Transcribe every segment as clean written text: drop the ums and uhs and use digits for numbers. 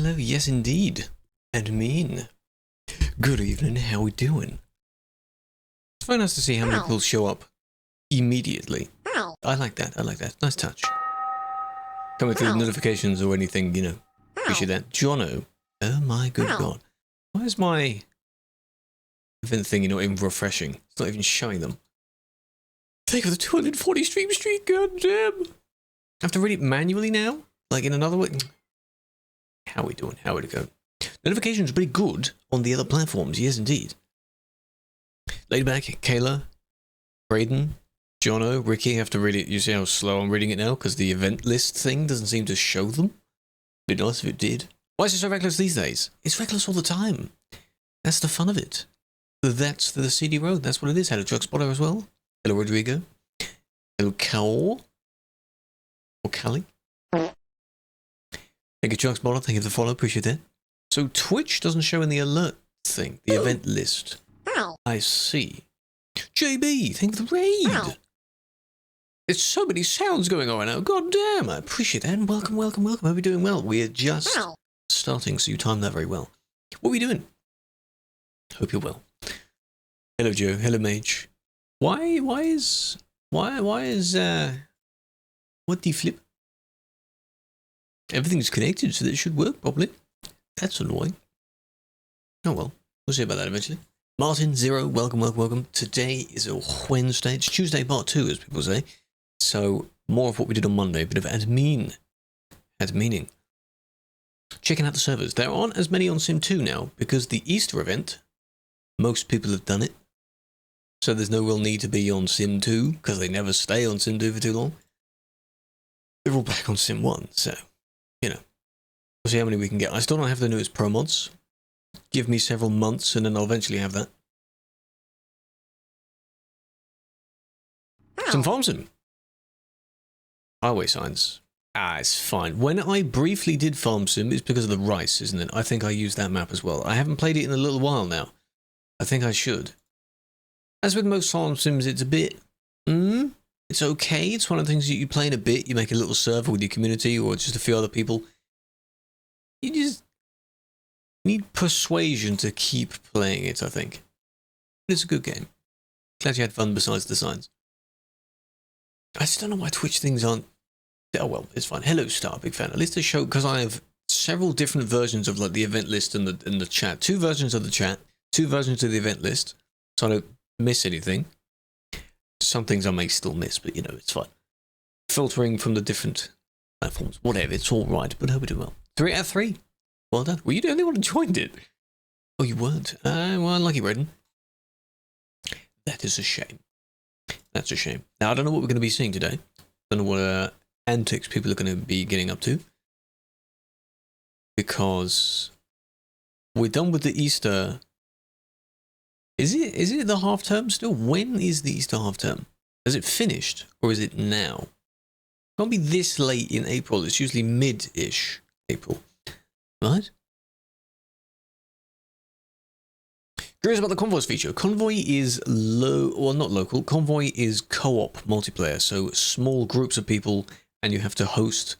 Hello, yes indeed. Admin. Good evening, how we doing? It's very nice to see how many people show up immediately. I like that, I like that. Nice touch. Coming through the notifications or anything, you know. Appreciate that. Jono. Oh my good god. Why is my event thingy not even refreshing? It's not even showing them. Think of the 240 stream streak, god damn. I have to read it manually now? Like in another way? How are we doing? How would it go? Notifications are pretty good on the other platforms, yes indeed. Laidback, Kayla, Braden, Jono, Ricky, I have to read it. You see how slow I'm reading it now? Because the event list thing doesn't seem to show them. It'd be nice if it did. Why is it so reckless these days? It's reckless all the time. That's the fun of it. That's the CD road. That's what it is. Hello, Truck Spotter as well. Hello, Rodrigo. Hello, Cal. Or Callie. Thank you, Truck Spotter. Thank you for the follow. Appreciate that. So Twitch doesn't show in the alert thing, the event list. I see. JB, thank you for the raid. There's so many sounds going on right now. God damn, I appreciate that. And welcome, welcome, welcome. Hope you're doing well. We are just starting, so you timed that very well. What are we doing? Hope you're well. Hello, Joe. Hello, Mage. Why is what the flip? Everything's connected, so that it should work properly. That's annoying. Oh well, we'll see about that eventually. Martin, Zero, welcome, welcome, welcome. Today is a Wednesday. It's Tuesday part 2, as people say. So, more of what we did on Monday. A bit of admin. Admining. Checking out the servers. There aren't as many on Sim 2 now, because the Easter event, most people have done it. So there's no real need to be on Sim 2, because they never stay on Sim 2 for too long. They're all back on Sim 1, so, you know. We'll see how many we can get. I still don't have the newest Pro mods. Give me several months and then I'll eventually have that. Some farm sim. Highway signs. It's fine. When I briefly did farm sim, it's because of the rice, isn't it? I think I used that map as well. I haven't played it in a little while now. I think I should. As with most farm sims, it's a bit... it's okay. It's one of the things that you play in a bit. You make a little server with your community or just a few other people. You just need persuasion to keep playing it, I think. But it's a good game. Glad you had fun besides the signs. I just don't know why Twitch things aren't... Oh well, it's fine. Hello, Star, big fan. At least they show, because I have several different versions of like the event list and the chat. 2 versions of the chat, 2 versions of the event list, so I don't miss anything. Some things I may still miss, but you know, it's fine. Filtering from the different platforms, whatever, it's all right, but I hope we do well. 3 out of 3. Well done. Were you the only one who joined it? Oh, you weren't? Well, unlucky, Braden. That is a shame. That's a shame. Now, I don't know what we're going to be seeing today. I don't know what antics people are going to be getting up to. Because we're done with the Easter. Is it the half term still? When is the Easter half term? Is it finished or is it now? It can't be this late in April. It's usually mid-ish April. Right? Curious about the Convoys feature. Convoy is not local. Convoy is co-op multiplayer, so small groups of people, and you have to host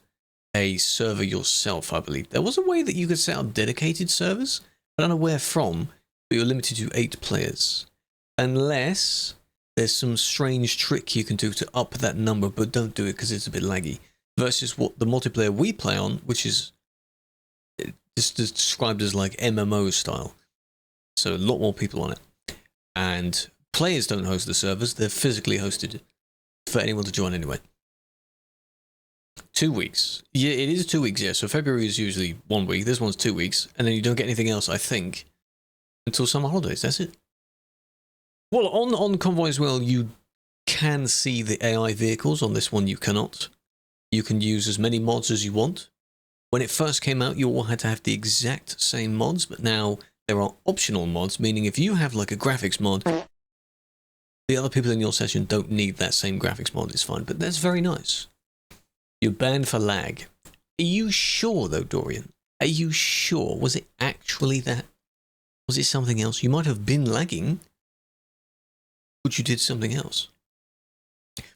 a server yourself, I believe. There was a way that you could set up dedicated servers. I don't know where from, but you're limited to 8 players. Unless there's some strange trick you can do to up that number, but don't do it because it's a bit laggy. Versus what the multiplayer we play on, which is it's described as like MMO style. So a lot more people on it. And players don't host the servers, they're physically hosted for anyone to join anyway. 2 weeks. Yeah, it is 2 weeks, yeah. So February is usually 1 week, this one's 2 weeks, and then you don't get anything else, I think, until summer holidays, that's it. Well, on Convoy as well, you can see the AI vehicles. On this one, you cannot. You can use as many mods as you want. When it first came out, you all had to have the exact same mods, but now there are optional mods, meaning if you have like a graphics mod, the other people in your session don't need that same graphics mod, it's fine, but that's very nice. You're banned for lag. Are you sure though, Dorian? Are you sure? Was it actually that? Was it something else? You might have been lagging, but you did something else.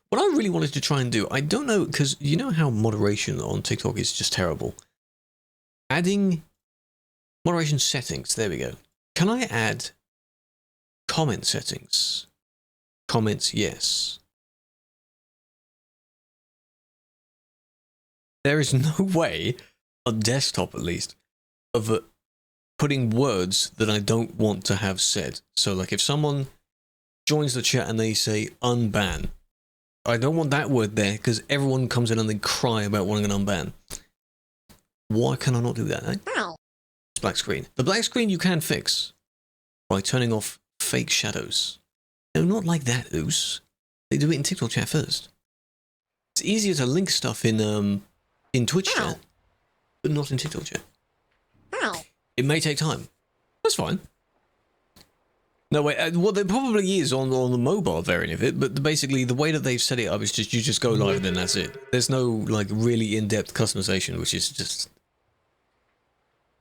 What I really wanted to try and do, I don't know, because you know how moderation on TikTok is just terrible. Adding Moderation settings. There we go. Can I add comment settings? Comments, yes. There is no way, on desktop at least, of putting words that I don't want to have said. So, like, if someone joins the chat and they say unban, I don't want that word there because everyone comes in and they cry about wanting an unban. Why can I not do that, eh? It's black screen. The black screen you can fix by turning off fake shadows. No, not like that, Oos. They do it in TikTok chat first. It's easier to link stuff in Twitch chat, but not in TikTok chat. It may take time. That's fine. No, wait, well, there probably is on the mobile variant of it, but basically the way that they've set it up is just you just go live and then that's it. There's no, like, really in-depth customization, which is just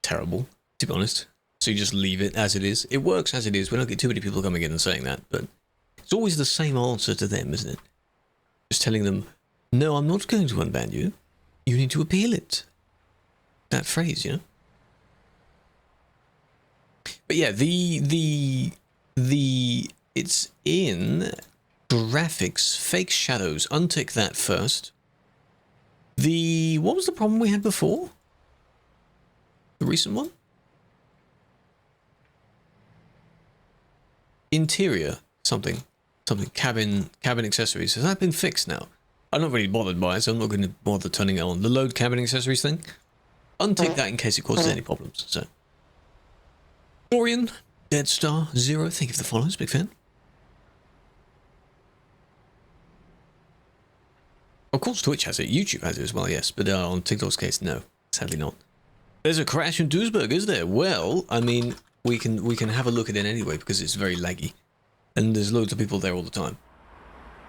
terrible, to be honest. So you just leave it as it is. It works as it is. We don't get too many people coming in and saying that, but it's always the same answer to them, isn't it? Just telling them, no, I'm not going to unban you. You need to appeal it. That phrase, you know? But yeah, it's in graphics, fake shadows. Untick that first. What was the problem we had before? The recent one? Interior, something, cabin accessories. Has that been fixed now? I'm not really bothered by it, so I'm not going to bother turning it on. The load cabin accessories thing. Untick that in case it causes any problems. So, Dorian, Dead Star 0, thank you for the follows, big fan. Of course, Twitch has it. YouTube has it as well, yes, but on TikTok's case, no, sadly not. There's a crash in Duisburg, is there? Well, I mean, we can have a look at it anyway because it's very laggy, and there's loads of people there all the time.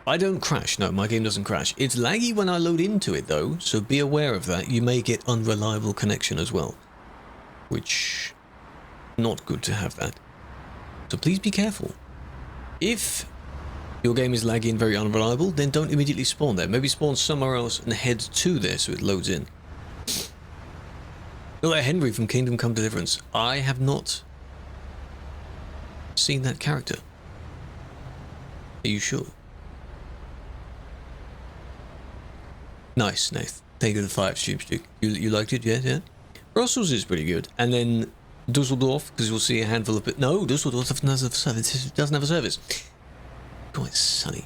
I don't crash. No, my game doesn't crash. It's laggy when I load into it though, so be aware of that. You may get unreliable connection as well, which not good to have that. So please be careful. If your game is laggy and very unreliable, then don't immediately spawn there. Maybe spawn somewhere else and head to there so it loads in. Look at Henry from Kingdom Come Deliverance. I have not seen that character. Are you sure? Nice, Nath. Thank you for the 5 streams, Duke. You liked it, yeah, yeah? Brussels is pretty good. And then Dusseldorf, because you'll see a handful of... No, Dusseldorf doesn't have a service. It doesn't have a service. God, it's sunny.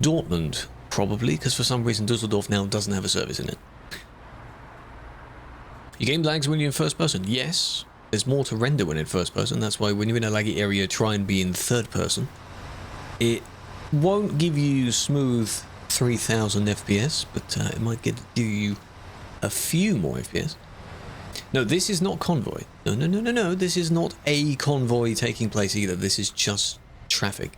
Dortmund, probably, because for some reason Dusseldorf now doesn't have a service in it. Your game lags when you're in first person. Yes, there's more to render when in first person. That's why when you're in a laggy area, try and be in third person. It won't give you smooth 3000 FPS, but it might give you a few more FPS. No, this is not Convoy. No. This is not a convoy taking place either. This is just traffic.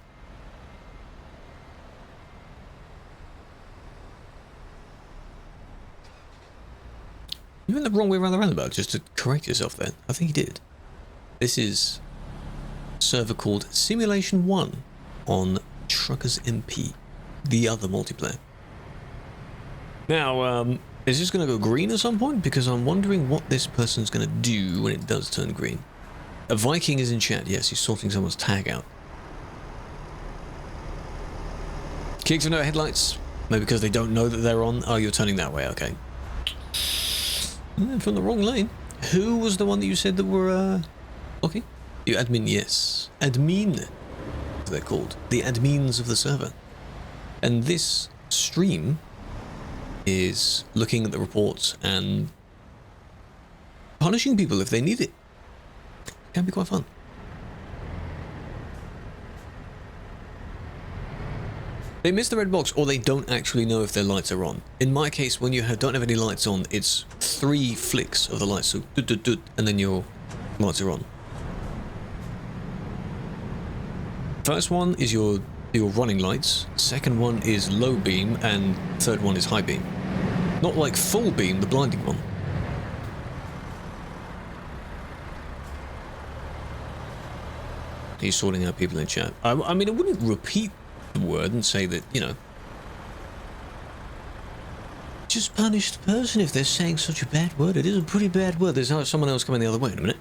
You went the wrong way around the roundabout, just to correct yourself then. I think you did. This is a server called Simulation 1 on TruckersMP, the other multiplayer. Now, is this going to go green at some point? Because I'm wondering what this person's going to do when it does turn green. A Viking is in chat. Yes, he's sorting someone's tag out. Kicks with no headlights. Maybe because they don't know that they're on. Oh, you're turning that way. Okay. From the wrong lane. Who was the one that you said that were, okay? You admin, yes. Admin, they're called. The admins of the server. And this stream is looking at the reports and punishing people if they need it. Can be quite fun. They miss the red box, or they don't actually know if their lights are on. In my case, when you don't have any lights on, it's 3 flicks of the lights, so and then your lights are on. First one is your running lights, second one is low beam, and third one is high beam. Not like full beam, the blinding one. He's sorting out people in chat. I mean, I wouldn't repeat the word and say that, you know, just punish the person if they're saying such a bad word. It is a pretty bad word. There's someone else coming the other way in a minute.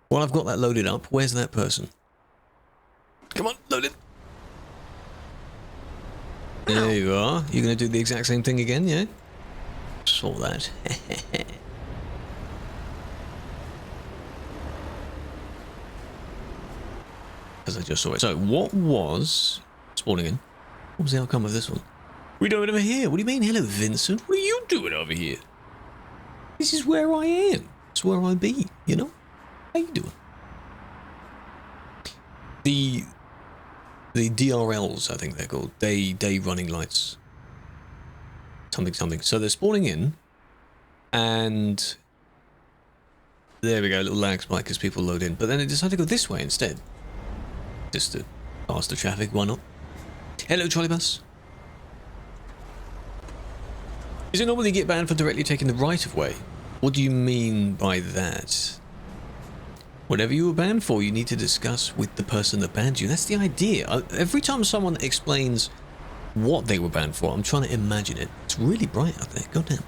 While I've got that loaded up, where's that person? Come on, load it. There you are. You're going to do the exact same thing again, yeah? Saw that. As I just saw it. So, what was... spawning in. What was the outcome of this one? We do it over here. What do you mean? Hello, Vincent. What are you doing over here? This is where I am. It's where I be, you know? How you doing? The DRLs, I think they're called. Day running lights. Something. So they're spawning in. And... there we go. A little lag spike as people load in. But then it decided to go this way instead. Just to pass the traffic. Why not? Hello, Charlie Bus. Is it normally get banned for directly taking the right-of-way? What do you mean by that? Whatever you were banned for, you need to discuss with the person that banned you. That's the idea. Every time someone explains what they were banned for, I'm trying to imagine it. It's really bright out there. Goddamn.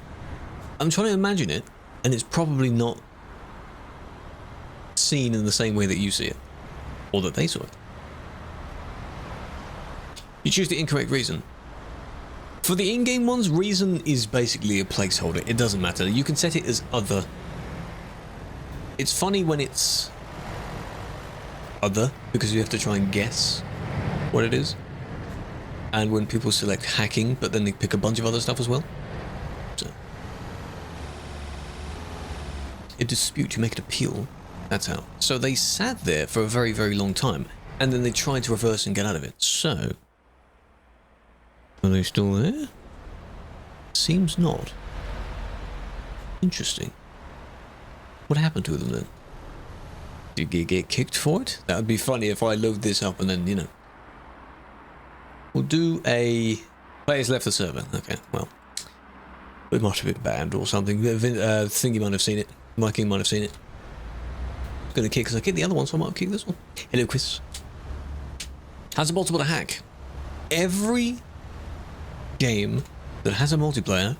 I'm trying to imagine it, and it's probably not seen in the same way that you see it. Or that they saw it. You choose the incorrect reason. For the in-game ones, reason is basically a placeholder. It doesn't matter. You can set it as other. It's funny when it's other, because you have to try and guess what it is. And when people select hacking, but then they pick a bunch of other stuff as well. So, in dispute, you make an appeal. That's how. So they sat there for a very, very long time, and then they tried to reverse and get out of it. So... are they still there? Seems not. Interesting. What happened to them then? Did you get kicked for it? That would be funny if I load this up and then, you know. We'll do a... players left the server. Okay, well. We might have been banned or something. Thingy might have seen it. My king might have seen it. I'm going to kick because I kicked the other one, so I might kick this one. Hello, Chris. How's it possible to hack? Every game that has a multiplayer,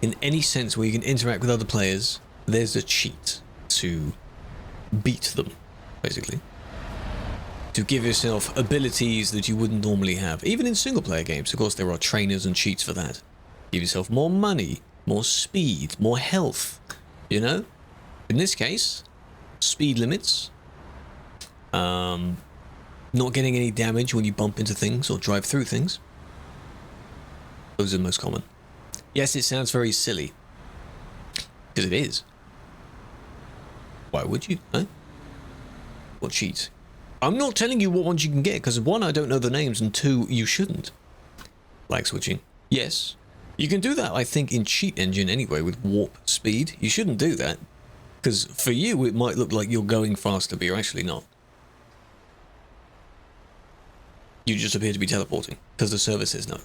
in any sense where you can interact with other players, there's a cheat to beat them, basically. To give yourself abilities that you wouldn't normally have. Even in single player games, of course, there are trainers and cheats for that. Give yourself more money, more speed, more health, you know? In this case, speed limits. Not getting any damage when you bump into things or drive through things. Those are the most common. Yes, it sounds very silly. Because it is. Why would you, huh? What cheat? I'm not telling you what ones you can get, because one, I don't know the names, and two, you shouldn't. Like switching. Yes. You can do that, I think, in Cheat Engine anyway, with warp speed. You shouldn't do that. Because for you, it might look like you're going faster, but you're actually not. You just appear to be teleporting, because the server says no.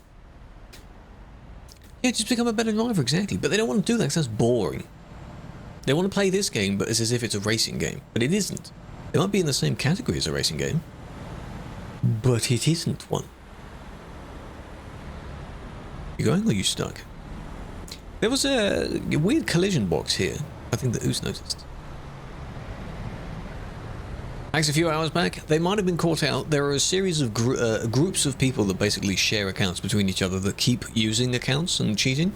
Yeah, just become a better driver, exactly. But they don't want to do that, because that's boring. They want to play this game, but it's as if it's a racing game. But it isn't. It might be in the same category as a racing game, but it isn't one. You going, or you stuck? There was a weird collision box here. I think that Oos noticed. Hacks a few hours back, they might have been caught out. There are a series of groups of people that basically share accounts between each other that keep using accounts and cheating.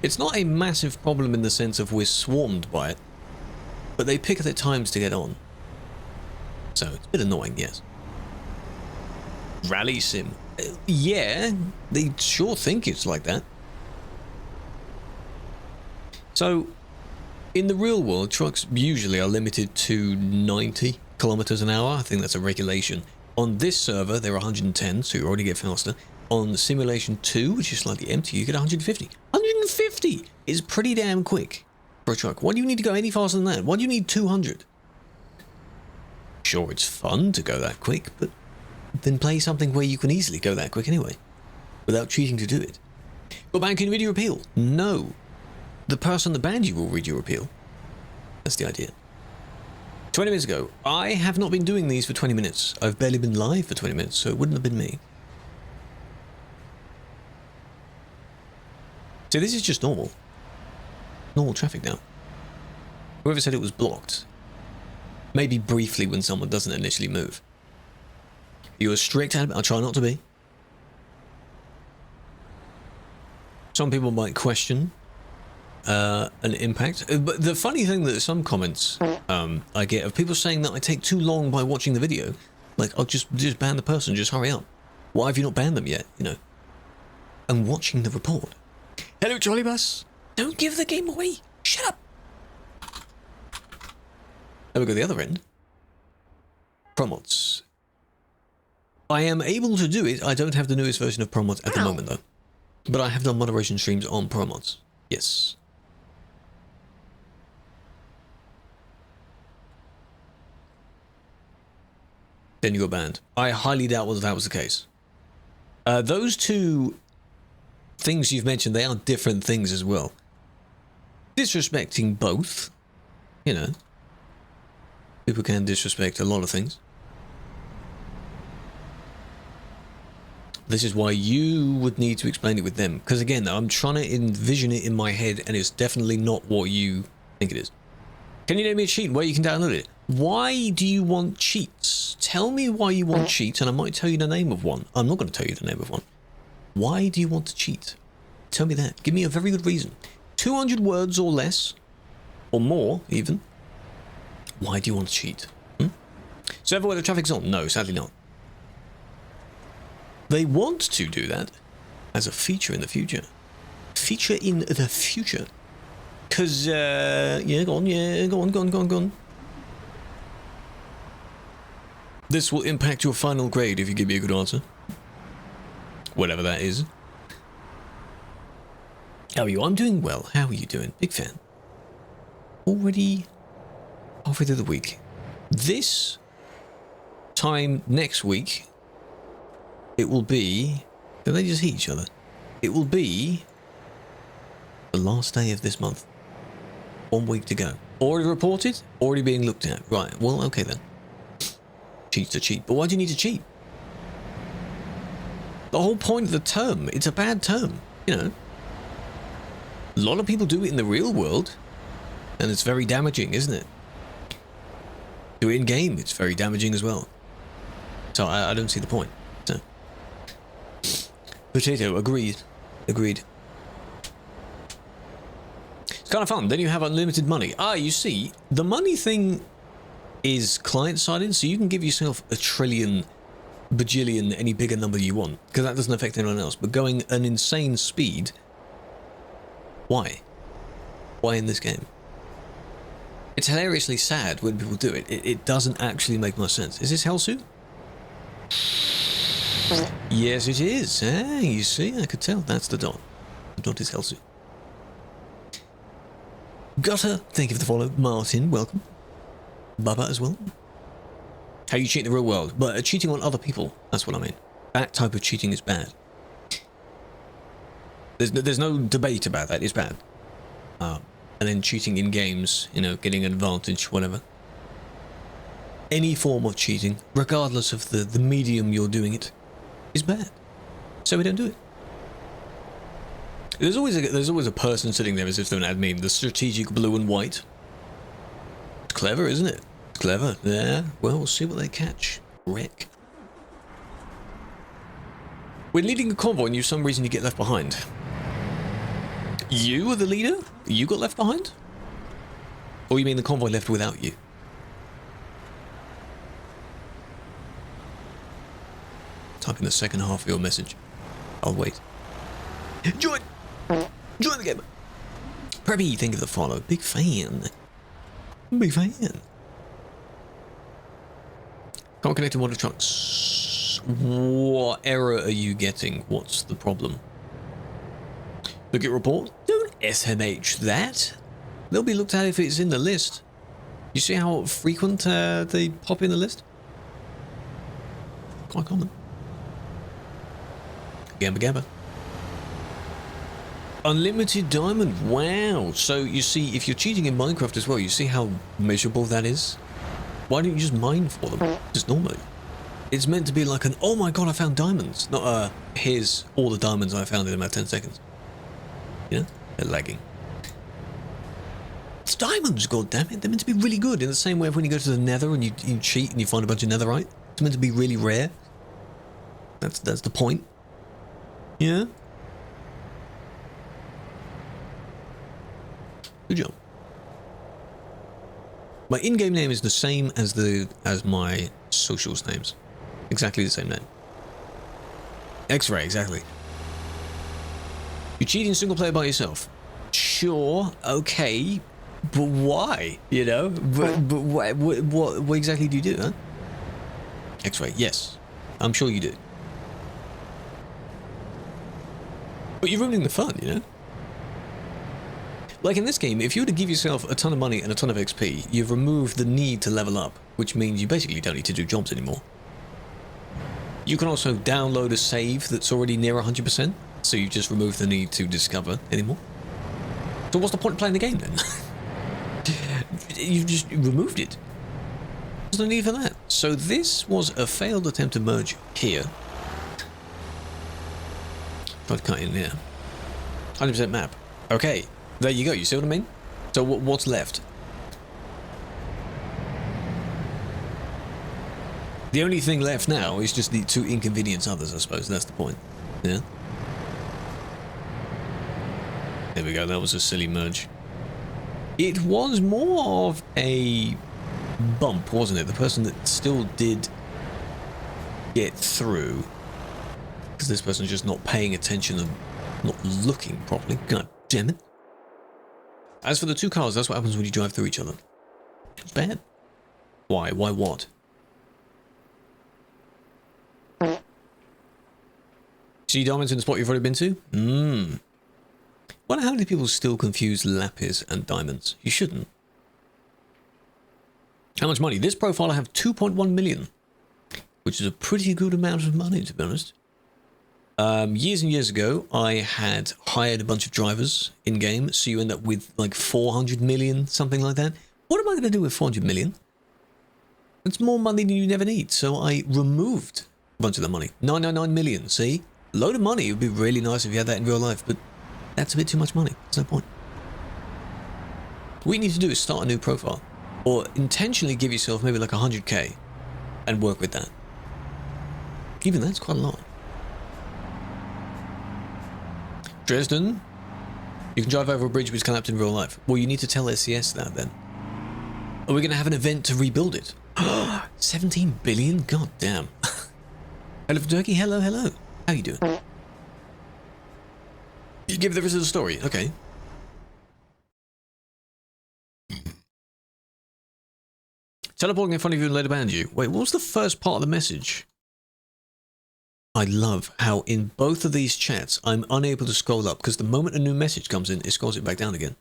It's not a massive problem in the sense of we're swarmed by it, but they pick their times to get on. So it's a bit annoying, yes. Rally sim. Yeah, they sure think it's like that. So, in the real world, trucks usually are limited to 90 kilometers an hour. I think that's a regulation. On this server, they're 110, so you already get faster. On Simulation 2, which is slightly empty, you get 150. 150 is pretty damn quick for a truck. Why do you need to go any faster than that? Why do you need 200? Sure, it's fun to go that quick, but then play something where you can easily go that quick anyway, without cheating to do it. But ban can read your appeal? No. The person that banned you will read your appeal. That's the idea. 20 minutes ago. I have not been doing these for 20 minutes. I've barely been live for 20 minutes, so it wouldn't have been me. So this is just normal. Normal traffic now. Whoever said it was blocked. Maybe briefly when someone doesn't initially move. You're strict at it. I'll try not to be. Some people might question an impact. But the funny thing that some comments I get of people saying that I take too long by watching the video. Like, I'll just ban the person, just hurry up. Why have you not banned them yet, you know? I'm watching the report. Hello, Trolley Bus. Don't give the game away. Shut up. There we go, the other end. Promods. I am able to do it. I don't have the newest version of Promods at the moment, though. But I have done moderation streams on Promods. Yes. Then you got banned. I highly doubt whether that was the case. Those two things you've mentioned, they are different things as well. Disrespecting both, you know. People can disrespect a lot of things. This is why you would need to explain it with them. Because again, I'm trying to envision it in my head and it's definitely not what you think it is. Can you name me a cheat where you can download it? Why do you want cheats? Tell me why you want cheats and I might tell you the name of one. I'm not going to tell you the name of one. Why do you want to cheat? Tell me that. Give me a very good reason. 200 words or less. Or more, even. Why do you want to cheat? So everywhere the traffic's on? No, sadly not. They want to do that as a feature in the future. Feature in the future. Because, yeah, go on. This will impact your final grade if you give me a good answer. Whatever that is. How are you? I'm doing well. How are you doing? Big fan. Already halfway through the week. This time next week, it will be... Do they just hit each other? It will be the last day of this month. 1 week to go. Already reported? Already being looked at. Right, well, okay then. Cheat's a cheat. But why do you need to cheat? The whole point of the term, it's a bad term, you know. A lot of people do it in the real world, and it's very damaging, isn't it? Do it in game, it's very damaging as well. So I don't see the point. So. Potato, agreed. Agreed. It's kind of fun. Then you have unlimited money. Ah, you see, the money thing is client-sided, so you can give yourself a trillion, bajillion, any bigger number you want, because that doesn't affect anyone else. But going an insane speed, why? Why in this game? It's hilariously sad when people do it. It doesn't actually make much sense. Is this Hellsuit? Yes, it is. Ah, you see, I could tell. That's the dot. The dot is Hellsuit. Gutter, thank you for the follow. Martin, welcome. Bubba as well. How you cheat in the real world, but cheating on other people, that's what I mean. That type of cheating is bad. There's no debate about that, it's bad. And then cheating in games, you know, getting an advantage, whatever. Any form of cheating, regardless of the medium you're doing it, is bad. So we don't do it. There's always a person sitting there as if they're an admin, the strategic blue and white. It's clever, isn't it? Clever. Yeah, well, we'll see what they catch. Wreck. When leading a convoy and for some reason you get left behind. You were the leader? You got left behind? Or you mean the convoy left without you? Type in the second half of your message. I'll wait. Join the game. Preppy, thank you for the follow. Big fan. Big fan. Can't connect to water trucks. What error are you getting? What's the problem? Look at report. Don't SMH that. They'll be looked at if it's in the list. You see how frequent they pop in the list? Quite common. Gamba Gamba. Unlimited diamond. Wow. So you see, if you're cheating in Minecraft as well, you see how miserable that is? Why don't you just mine for them? Just normally. It's meant to be like an, oh my god, I found diamonds. Not here's all the diamonds I found in about 10 seconds. You know, they're lagging. It's diamonds, goddammit. They're meant to be really good. In the same way of when you go to the nether and you cheat and you find a bunch of netherite. It's meant to be really rare. That's the point. Yeah. Good job. My in-game name is the same as my socials names. Exactly the same name. X-Ray, exactly. You're cheating single player by yourself. Sure, okay, but why? You know, but what exactly do you do, huh? X-Ray, yes, I'm sure you do. But you're ruining the fun, you know? Like in this game, if you were to give yourself a ton of money and a ton of XP, you've removed the need to level up, which means you basically don't need to do jobs anymore. You can also download a save that's already near 100%, so you've just removed the need to discover anymore. So what's the point of playing the game then? You've just removed it. There's no need for that. So this was a failed attempt to merge here. Try to cut in here. 100% map. Okay, there you go. You see what I mean? So what's left? The only thing left now is just to inconvenience others, I suppose. That's the point. Yeah. There we go. That was a silly merge. It was more of a bump, wasn't it? The person that still did get through, because this person's just not paying attention and not looking properly. God damn it. As for the two cars, that's what happens when you drive through each other. It's bad. Why? Why what? See diamonds in the spot you've already been to? Wonder how many people still confuse lapis and diamonds. You shouldn't. How much money? This profile I have 2.1 million, which is a pretty good amount of money, to be honest. Years and years ago, I had hired a bunch of drivers in-game, so you end up with like 400 million, something like that. What am I going to do with 400 million? It's more money than you never need, so I removed a bunch of the money. 999 million, see? A load of money. It would be really nice if you had that in real life, but that's a bit too much money. There's no point. What you need to do is start a new profile, or intentionally give yourself maybe like 100k and work with that. Even that's quite a lot. Dresden, you can drive over a bridge which collapsed in real life. Well, you need to tell SCS that then. Are we going to have an event to rebuild it? 17 billion? God damn. Hello from Turkey. Hello, hello. How you doing? You give the rest of the story. Okay. Teleporting in front of you and later banned you. Wait, what was the first part of the message? I love how in both of these chats I'm unable to scroll up because the moment a new message comes in, it scrolls it back down again.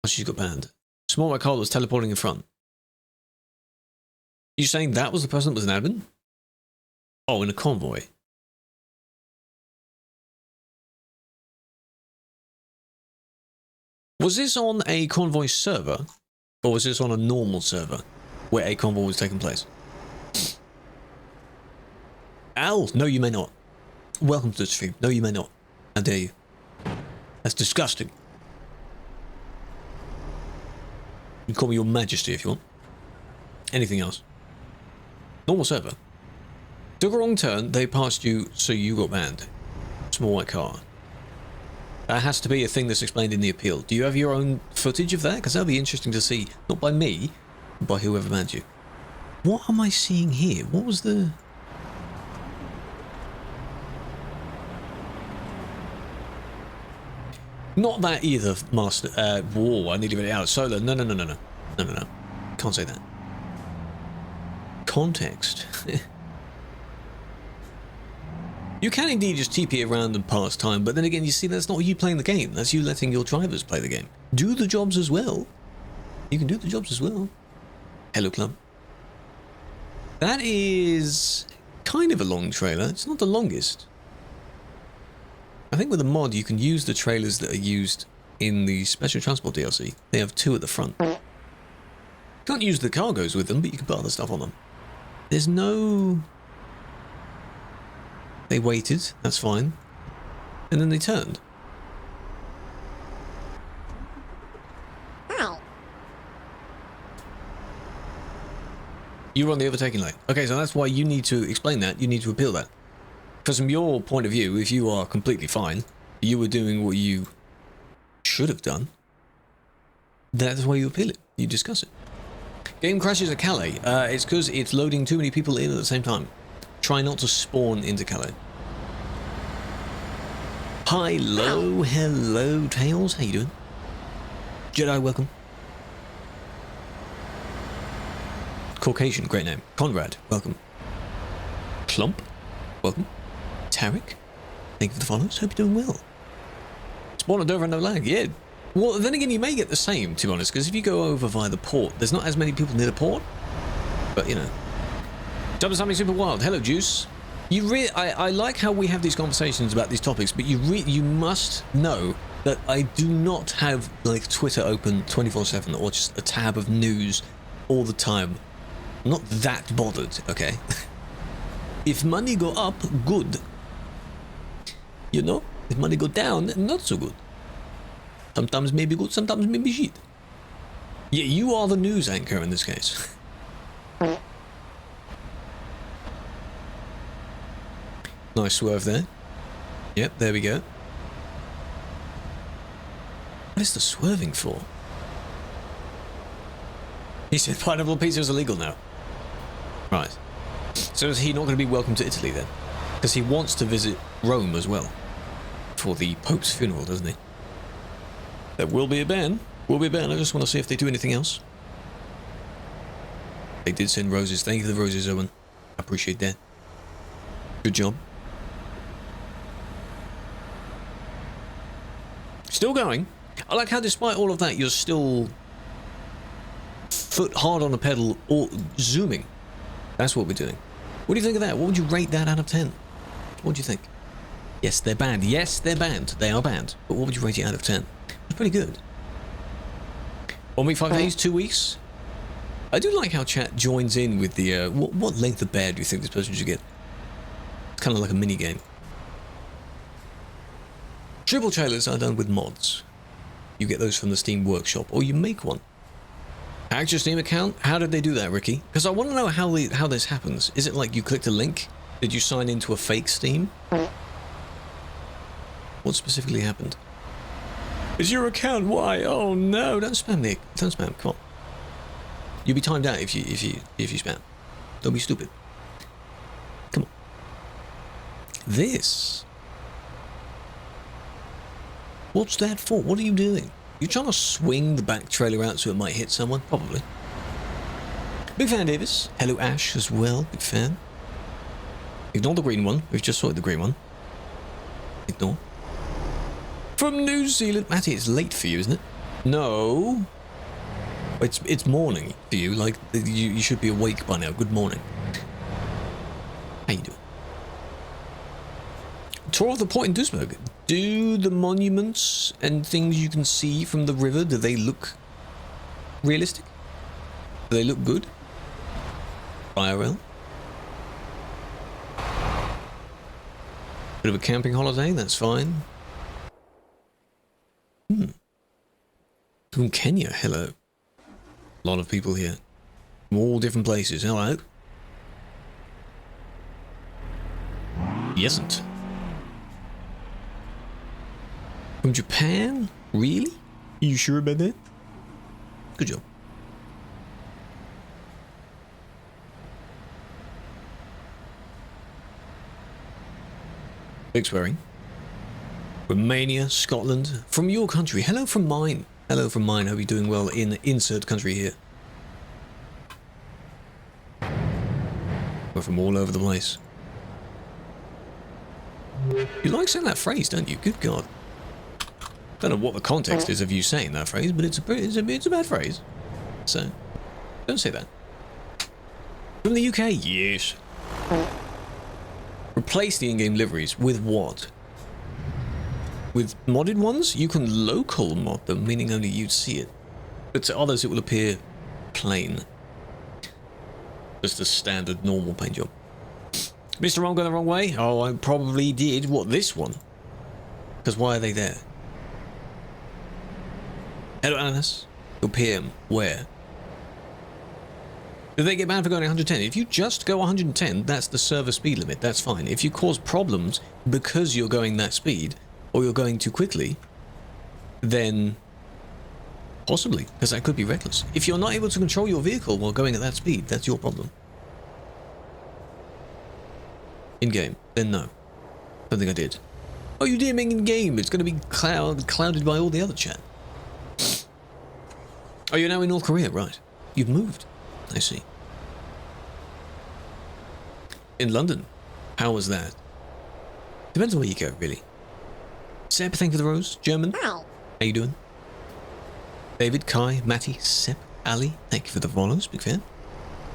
Oh, she's got banned. Small white car was teleporting in front. You saying that was the person that was an admin? Oh, in a convoy. Was this on a convoy server, or was this on a normal server where a convoy was taking place? Al, no you may not. Welcome to the stream. No you may not. How dare you. That's disgusting. You can call me your majesty if you want. Anything else? Normal server. Took a wrong turn, they passed you, so you got banned. Small white car. That has to be a thing that's explained in the appeal. Do you have your own footage of that? Because that'll be interesting to see, not by me, but by whoever banned you. What am I seeing here? What was the... Not that either, Master. Whoa, I need to get it out. Solar. No. Can't say that. Context. You can indeed just TP around and pass time, but then again, you see, that's not you playing the game. That's you letting your drivers play the game. Do the jobs as well. You can do the jobs as well. Hello, club. That is kind of a long trailer. It's not the longest. I think with a mod, you can use the trailers that are used in the Special Transport DLC. They have two at the front. You can't use the cargoes with them, but you can put other stuff on them. There's no... They waited, that's fine. And then they turned. You were on the overtaking lane. Okay, so that's why you need to explain that. You need to appeal that. Because from your point of view, if you are completely fine, you were doing what you should have done, that's why you appeal it. You discuss it. Game crashes at Calais. It's because it's loading too many people in at the same time. Try not to spawn into Calais. Hello, Tails. How you doing? Jedi, welcome. Caucasian, great name. Conrad, welcome. Clump, welcome. Tarek, thank you for the follows. Hope you're doing well. Spawn at Dover and no lag, yeah. Well, then again, you may get the same, to be honest, because if you go over via the port, there's not as many people near the port. But, you know. Double something super wild. Hello, Juice. I like how we have these conversations about these topics, but you must know that I do not have, like, Twitter open 24/7 or just a tab of news all the time. I'm not that bothered, okay? If money go up, good. You know? If money go down, not so good. Sometimes maybe good, sometimes maybe shit. Yeah, you are the news anchor in this case. Nice swerve there. Yep, there we go. What is the swerving for? He said pineapple pizza is illegal now. Right. So is he not going to be welcome to Italy then? Because he wants to visit Rome as well. For the Pope's funeral, doesn't he? There will be a ban. Will be a ban. I just want to see if they do anything else. They did send roses. Thank you for the roses, Owen. I appreciate that. Good job. Still going. I like how despite all of that, you're still foot hard on the pedal or zooming. That's what we're doing. What do you think of that? What would you rate that out of 10? What do you think? Yes, they're banned. Yes, they're banned. They are banned. But what would you rate it out of 10? It's pretty good. 1 week, 5 days, 2 weeks. I do like how chat joins in with the, what length of bear do you think this person should get? It's kind of like a mini game. Triple trailers are done with mods. You get those from the Steam Workshop, or you make one. Hack your Steam account? How did they do that, Ricky? Because I want to know how this happens. Is it like you clicked a link? Did you sign into a fake Steam? What specifically happened? Is your account? Why? Oh no! Don't spam me. Don't spam. Come on. You'll be timed out if you spam. Don't be stupid. Come on. This. What's that for? What are you doing? You trying to swing the back trailer out so it might hit someone? Probably. Big fan, Davis. Hello, Ash, as well. Big fan. Ignore the green one. We've just sorted the green one. Ignore. From New Zealand. Matty, it's late for you, isn't it? No. It's morning for you. Like, you should be awake by now. Good morning. How you doing? Tour of the port in Duisburg. Do the monuments and things you can see from the river, do they look realistic? Do they look good? IRL? Bit of a camping holiday, that's fine. From Kenya, hello. A lot of people here. From all different places, hello. Yesn't. From Japan? Really? Are you sure about that? Good job. Big swearing. Romania, Scotland. From your country. Hello from mine. Hello from mine. Hope you're doing well in insert country here. We're from all over the place. You like saying that phrase, don't you? Good God. Don't know what the context is of you saying that phrase, but it's a bad phrase. So, don't say that. From the UK, yes. Replace the in-game liveries with what? With modded ones? You can local mod them, meaning only you'd see it. But to others it will appear plain. Just a standard normal paint job. Mr. Wrong going the wrong way? Oh, I probably did. What, this one? Because why are they there? Hello, Alice. Your PM. Where? Do they get banned for going 110? If you just go 110, that's the server speed limit. That's fine. If you cause problems because you're going that speed, or you're going too quickly, then possibly, because that could be reckless. If you're not able to control your vehicle while going at that speed, that's your problem. In-game, then no. Don't think I did. Oh, you did make in-game. It's going to be clouded by all the other chat. Oh, you're now in North Korea, right. You've moved. I see. In London. How was that? Depends on where you go, really. Seb, thank you for the rose. German. How you doing? David, Kai, Matty, Seb, Ali, thank you for the follows. Big fan.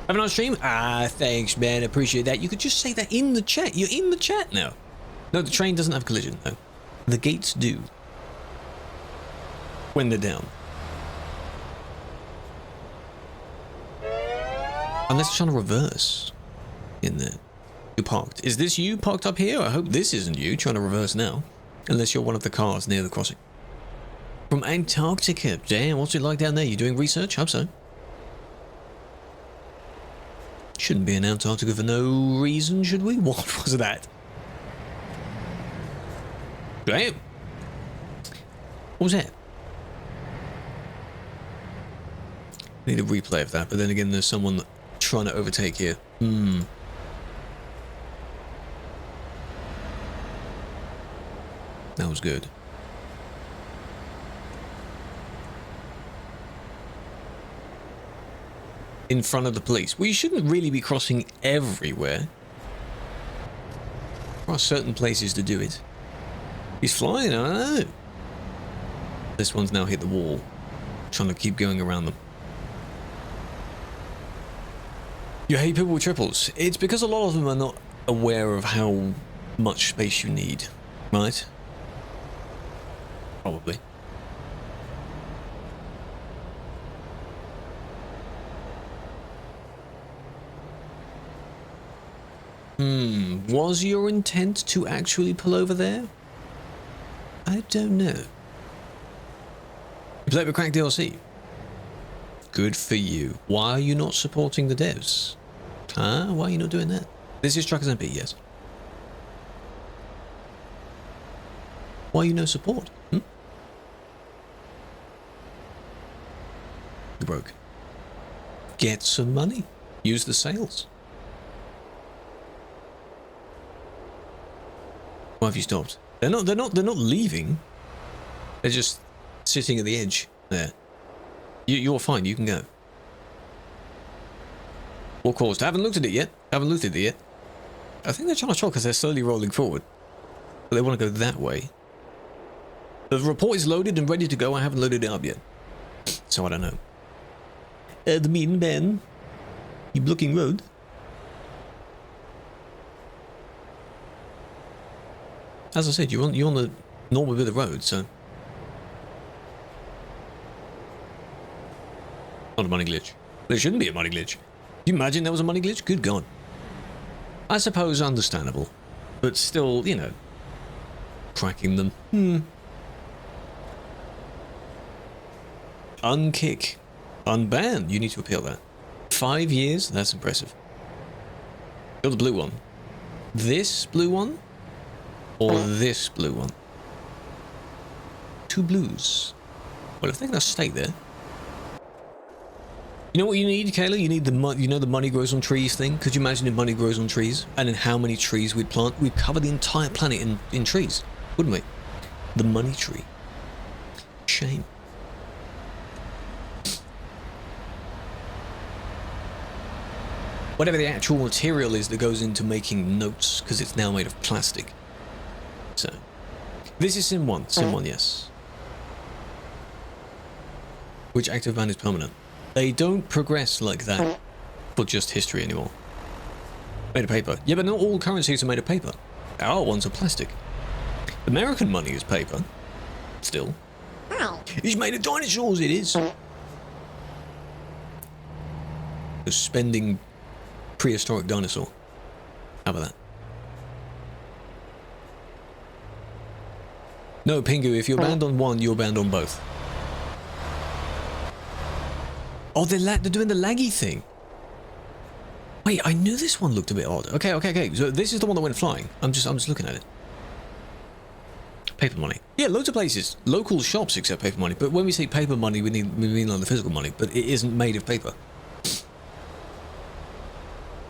Have a nice stream. Ah, thanks, man. Appreciate that. You could just say that in the chat. You're in the chat now. No, the train doesn't have collision, no. The gates do. When they're down. Unless it's trying to reverse in there. You're parked. Is this you parked up here? I hope this isn't you trying to reverse now. Unless you're one of the cars near the crossing. From Antarctica. Damn, what's it like down there? You doing research? Hope so. Shouldn't be in Antarctica for no reason, should we? What was that? Damn. What was that? Need a replay of that, but then again, there's someone trying to overtake here. That was good. In front of the police. Well, you shouldn't really be crossing everywhere. There are certain places to do it. He's flying, I don't know. This one's now hit the wall. Trying to keep going around them. You hate people with triples. It's because a lot of them are not aware of how much space you need, right? Probably. Was your intent to actually pull over there? I don't know. You play with Crack DLC? Good for you. Why are you not supporting the devs? Huh? Why are you not doing that? This is TruckersMP, yes. Why are you no support? You broke. Get some money. Use the sales. Why have you stopped? They're not leaving. They're just sitting at the edge there. You're fine, you can go. What caused? I haven't looked at it yet. I think they're trying to shock because they're slowly rolling forward. But they want to go that way. The report is loaded and ready to go. I haven't loaded it up yet. So I don't know. The meeting, Ben. You blocking road? As I said, you're on the normal bit of road, so... Not a money glitch. There shouldn't be a money glitch. You imagine there was a money glitch? Good God. I suppose understandable. But still, you know... Cracking them. Unkick. Unban. You need to appeal that. 5 years? That's impressive. You're the blue one. This blue one? Or this blue one? Two blues. Well, if they're going to stay there... You know what you need, Kayla? You need the money grows on trees thing? Could you imagine if money grows on trees? And in how many trees we'd plant? We'd cover the entire planet in trees, wouldn't we? The money tree. Shame. Whatever the actual material is that goes into making notes, because it's now made of plastic. So, this is Sim 1. Sim 1, yes. Which active ban is permanent? They don't progress like that for just history anymore. Made of paper. Yeah, but not all currencies are made of paper. Our ones are plastic. American money is paper. Still. It's made of dinosaurs, it is. The spending prehistoric dinosaur. How about that? No, Pingu, if you're banned on one, you're banned on both. Oh, they're doing the laggy thing. Wait, I knew this one looked a bit odd. Okay. So this is the one that went flying. I'm just looking at it. Paper money. Yeah, loads of places. Local shops accept paper money. But when we say paper money, we mean like the physical money. But it isn't made of paper.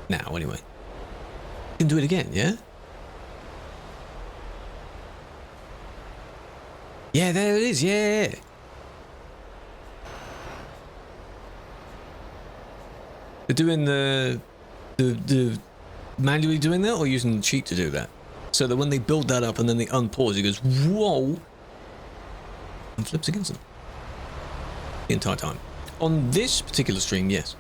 Now, anyway. You can do it again, yeah? Yeah, there it is. Yeah. They're doing the manually doing that or using the cheat to do that? So that when they build that up and then they unpause, it goes, whoa, and flips against them. The entire time. On this particular stream, yes.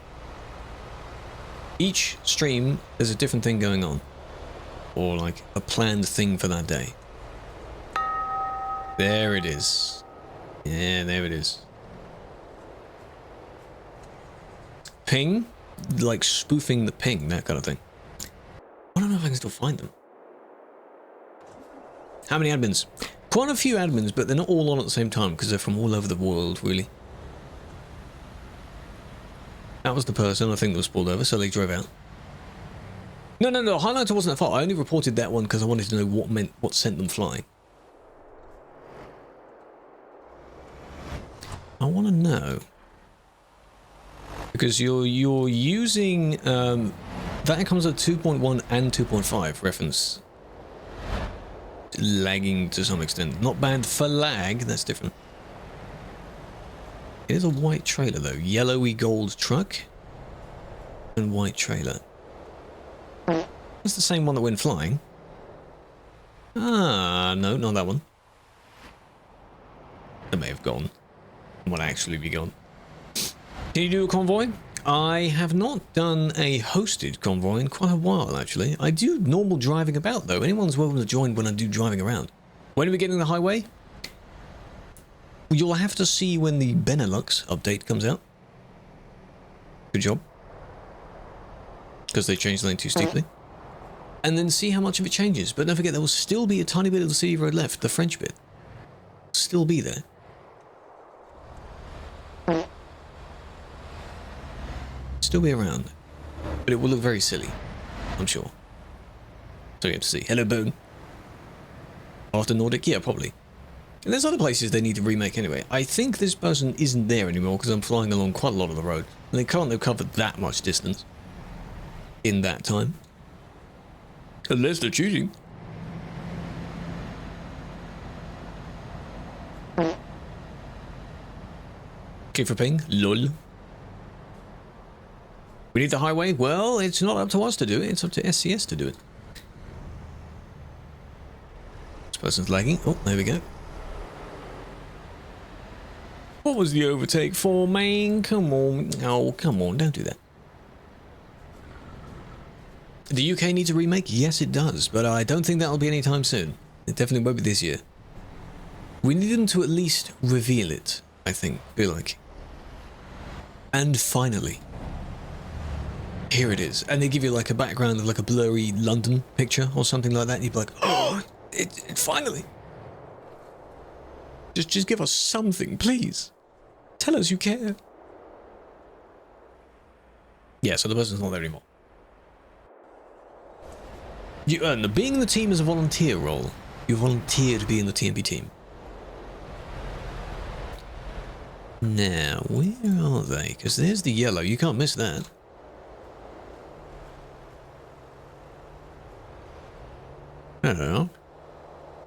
Each stream, there's a different thing going on. Or like a planned thing for that day. There it is. Yeah, there it is. Ping? Like spoofing the ping, that kind of thing. I don't know if I can still find them. How many admins? Quite a few admins, but they're not all on at the same time because they're from all over the world, really. That was the person I think that was pulled over, so they drove out. No, highlighter wasn't that far. I only reported that one because I wanted to know what sent them flying. I want to know. Because you're using that comes at 2.1 and 2.5 reference. Lagging to some extent. Not banned for lag, that's different. It is a white trailer though. Yellowy gold truck and white trailer. That's the same one that went flying. Ah, no, not that one. That may have gone. It might actually be gone. Can you do a convoy? I have not done a hosted convoy in quite a while, actually. I do normal driving about, though. Anyone's welcome to join when I do driving around. When are we getting the highway? You'll have to see when the Benelux update comes out. Good job. Because they changed the lane too steeply. And then see how much of it changes. But don't forget, there will still be a tiny bit of the city road left, the French bit. Still be there. Still be around, but it will look very silly, I'm sure. So you have to see. Hello, Boone. After Nordic? Yeah, probably. And there's other places they need to remake anyway. I think this person isn't there anymore because I'm flying along quite a lot of the road. And they can't have covered that much distance in that time. Unless they're cheating. Okay for ping. Lol. We need the highway? Well, it's not up to us to do it. It's up to SCS to do it. This person's lagging. Oh, there we go. What was the overtake for, man? Come on. Oh, come on. Don't do that. The UK needs a remake? Yes, it does. But I don't think that'll be anytime soon. It definitely won't be this year. We need them to at least reveal it, I think. Be like. And finally. Here it is. And they give you like a background of like a blurry London picture or something like that. And you'd be like, oh, it finally. Just give us something, please. Tell us you care. Yeah, so the person's not there anymore. You earn being in the team is a volunteer role. You volunteer to be in the TMP team. Now, where are they? Because there's the yellow. You can't miss that. I don't know.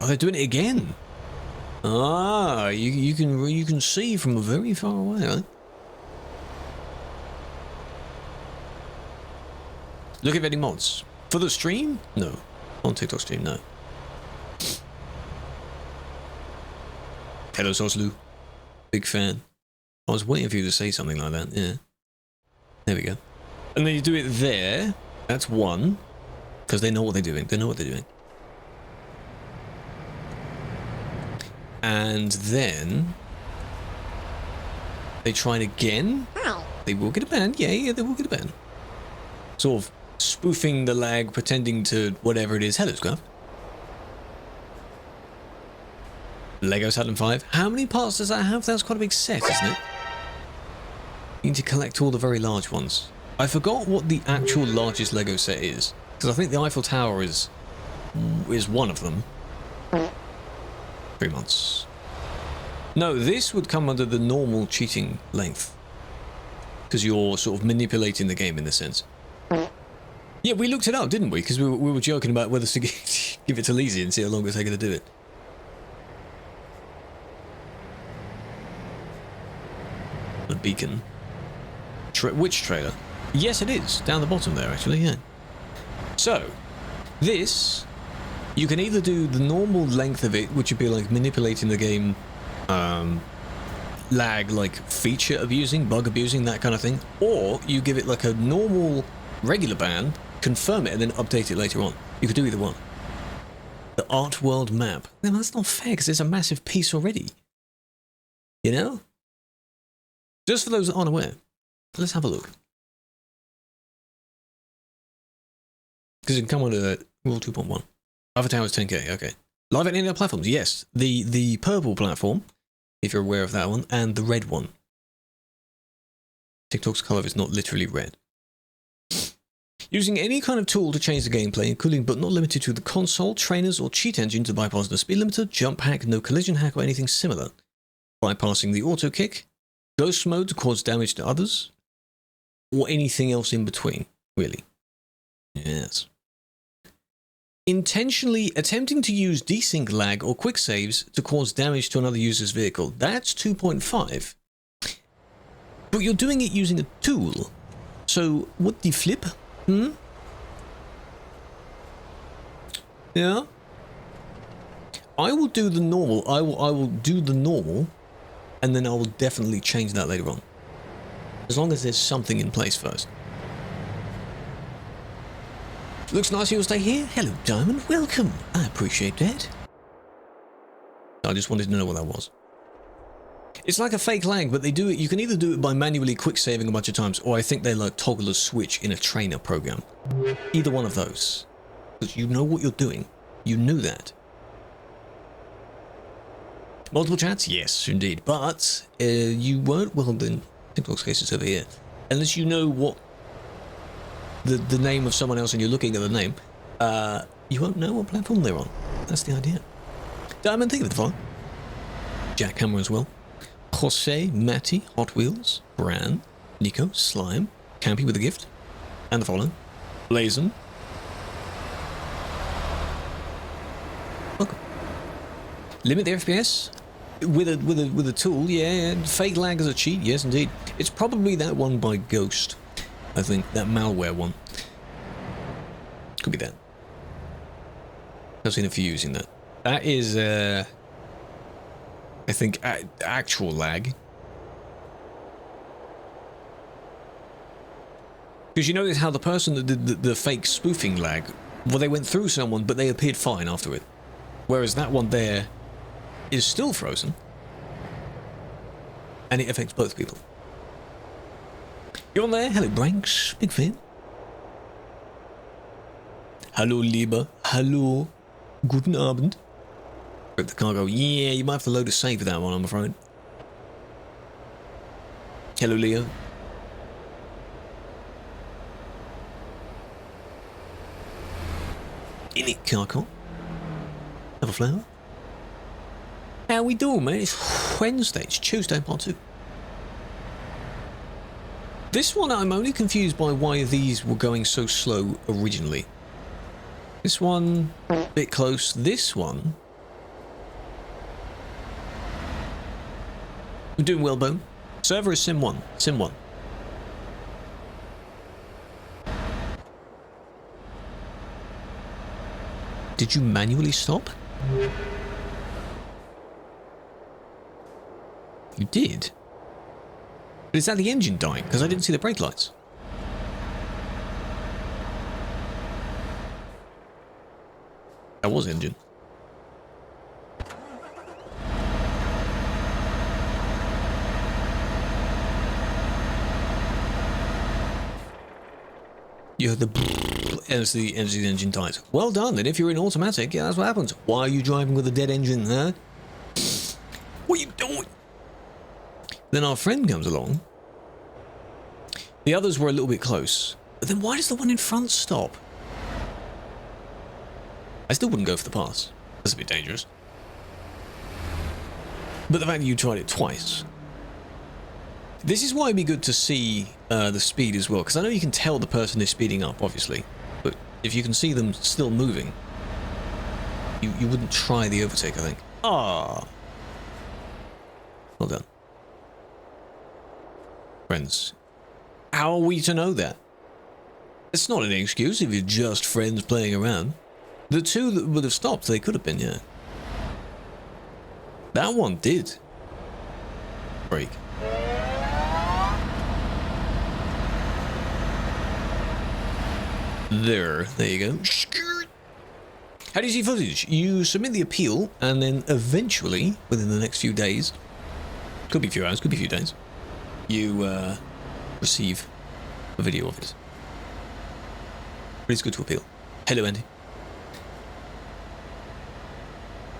Oh, they're doing it again. Ah, you can see from very far away, right? Look at any mods for the stream. No, on TikTok stream, no. Hello, Soslu. Big fan. I was waiting for you to say something like that. Yeah. There we go. And then you do it there. That's one, because they know what they're doing. They know what they're doing. And then they try it again. They will get a ban. Yeah, they will get a ban. Sort of spoofing the lag, pretending to whatever it is. Hello, Scruff. Lego Saturn 5. How many parts does that have? That's quite a big set, isn't it? You need to collect all the very large ones. I forgot what the actual largest Lego set is, because I think the Eiffel Tower is one of them. 3 months. No, this would come under the normal cheating length, because you're sort of manipulating the game in a sense. Yeah, we looked it up, didn't we? Because we were joking about whether to give it to Lizzie and see how long it's taking to do it. The beacon. Which trailer? Yes, it is. Down the bottom there, actually, yeah. So, this, you can either do the normal length of it, which would be like manipulating the game, lag, like feature abusing, bug abusing, that kind of thing, or you give it like a normal, regular ban, confirm it, and then update it later on. You could do either one. The Art World map. No, that's not fair, because there's a massive piece already. You know? Just for those that aren't aware. Let's have a look. Because it can come under Rule 2.1. Eiffel Tower is 10K, okay. Live at any other platforms? Yes. The purple platform, if you're aware of that one, and the red one. TikTok's color is not literally red. Using any kind of tool to change the gameplay, including but not limited to the console, trainers, or cheat engine to bypass the speed limiter, jump hack, no collision hack, or anything similar. Bypassing the auto kick, ghost mode to cause damage to others, or anything else in between, really. Yes. Intentionally attempting to use desync lag or quick saves to cause damage to another user's vehicle. That's 2.5. But you're doing it using a tool. So, what the flip? Yeah? I will do the normal. I will do the normal, and then I will definitely change that later on. As long as there's something in place first. Looks nice you'll stay here. Hello, Diamond. Welcome. I appreciate that. I just wanted to know what that was. It's like a fake lag, but they do it. You can either do it by manually quick saving a bunch of times, or I think they like toggle a switch in a trainer program. Either one of those. Because you know what you're doing. You knew that. Multiple chats? Yes, indeed. But you weren't, well then, TikTok's case is over here. Unless you know what the name of someone else and you're looking at the name, you won't know what platform they're on. That's the idea. Diamond, think of the follow. Jackhammer as well. Jose, Matty, Hot Wheels, Bran, Nico, Slime, Campy with a gift, and the following. Blazon. Welcome. Limit the FPS with a tool, yeah. Fake lag as a cheat, yes indeed. It's probably that one by Ghost. I think that malware one. Could be that. I've seen a few using that. That is, I think, actual lag. Because you notice how the person that did the fake spoofing lag, well, they went through someone, but they appeared fine after it. Whereas that one there is still frozen. And it affects both people. You're on there? Hello, Branks. Big fan. Hallo, Lieber. Hallo. Guten Abend. The cargo. Yeah, you might have to load a save for that one, I'm afraid. Hello, Leo. In it, Carcon. Have a flower. How we doing, mate? It's Wednesday. It's Tuesday, part 2. This one, I'm only confused by why these were going so slow originally. This one, a bit close. This one... We're doing well, Bone. Server is Sim 1. Sim 1. Did you manually stop? You did? But is that the engine dying? Because I didn't see the brake lights. That was engine. You heard the as the engine dies. Well done, then if you're in automatic, yeah, that's what happens. Why are you driving with a dead engine, huh? Then our friend comes along. The others were a little bit close. But then why does the one in front stop? I still wouldn't go for the pass. That's a bit dangerous. But the fact that you tried it twice. This is why it'd be good to see the speed as well. Because I know you can tell the person is speeding up, obviously. But if you can see them still moving, you wouldn't try the overtake, I think. Ah. Well done. Friends. How are we to know that? It's not an excuse if you're just friends playing around. The two that would have stopped, they could have been, yeah. That one did. Break. There you go. How do you see footage? You submit the appeal, and then eventually, within the next few days, could be a few hours, could be a few days, you receive a video of it. But it's good to appeal. Hello, Andy.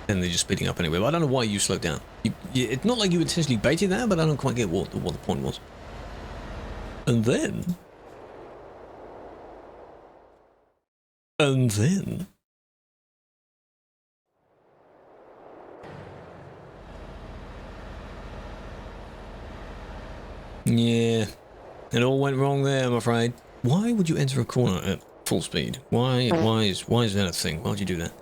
And they're just speeding up anyway. But I don't know why you slowed down. It's not like you intentionally baited that, but I don't quite get what the point was. And then... Yeah, it all went wrong there, I'm afraid. Why would you enter a corner at full speed? Why is that a thing? Why would you do that?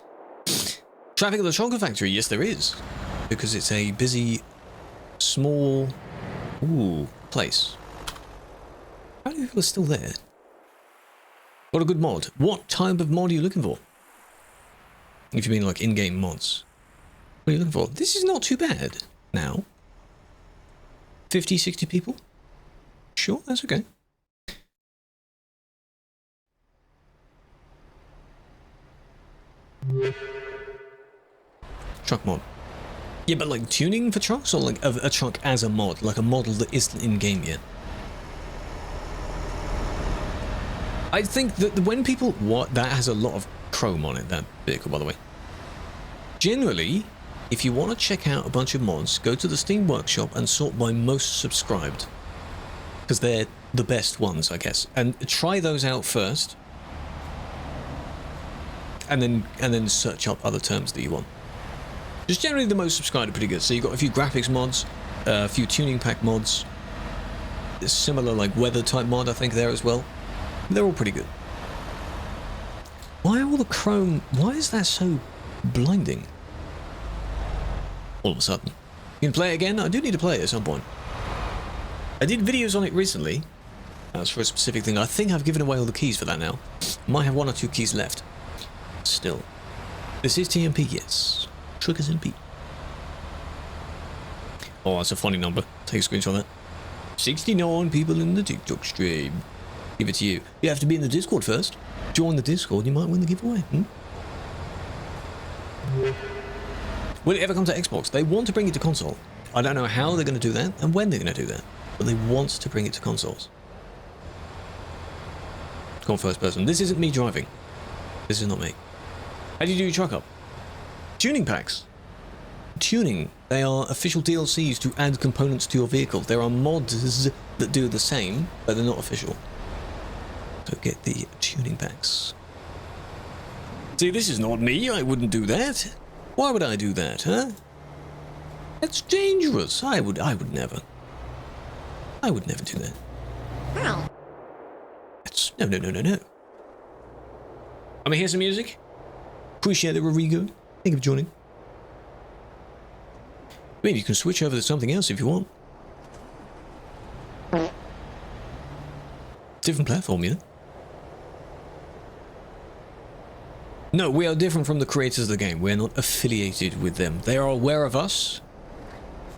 Traffic at the chocolate factory? Yes, there is, because it's a busy, small, place. How many people are still there? What a good mod. What type of mod are you looking for? If you mean like in-game mods. What are you looking for? This is not too bad now. 50, 60 people? Sure, that's okay. Truck mod. Yeah, but like tuning for trucks, or like a truck as a mod, like a model that isn't in game yet. I think that when people that has a lot of chrome on it, that vehicle, by the way. Generally, if you want to check out a bunch of mods, go to the Steam Workshop and sort by most subscribed, because they're the best ones, I guess, and try those out first, and then search up other terms that you want. Just generally the most subscribed are pretty good. So you've got a few graphics mods, a few tuning pack mods, a similar like weather type mod I think there as well. They're all pretty good. Why all the chrome? Why is that so blinding? All of a sudden. You can play it again? I do need to play it at some point. I did videos on it recently. That's for a specific thing. I think I've given away all the keys for that now. Might have 1 or 2 keys left. Still. This is TMP, yes. TruckersMP. Oh, that's a funny number. Take a screenshot of that. 69 people in the TikTok stream. Give it to you. You have to be in the Discord first. Join the Discord, you might win the giveaway. Will it ever come to Xbox? They want to bring it to console. I don't know how they're going to do that and when they're going to do that, but they want to bring it to consoles. Go on first person. This isn't me driving. This is not me. How do you do your truck up? Tuning packs. Tuning. They are official DLCs to add components to your vehicle. There are mods that do the same, but they're not official. So get the tuning packs. See, this is not me. I wouldn't do that. Why would I do that, huh? That's dangerous. I would never. I would never do that. Wow. That's no. I'm gonna hear some music. Appreciate it, Rodrigo. Thank you for joining. I mean, you can switch over to something else if you want. Different platform, you know? No, we are different from the creators of the game. We're not affiliated with them. They are aware of us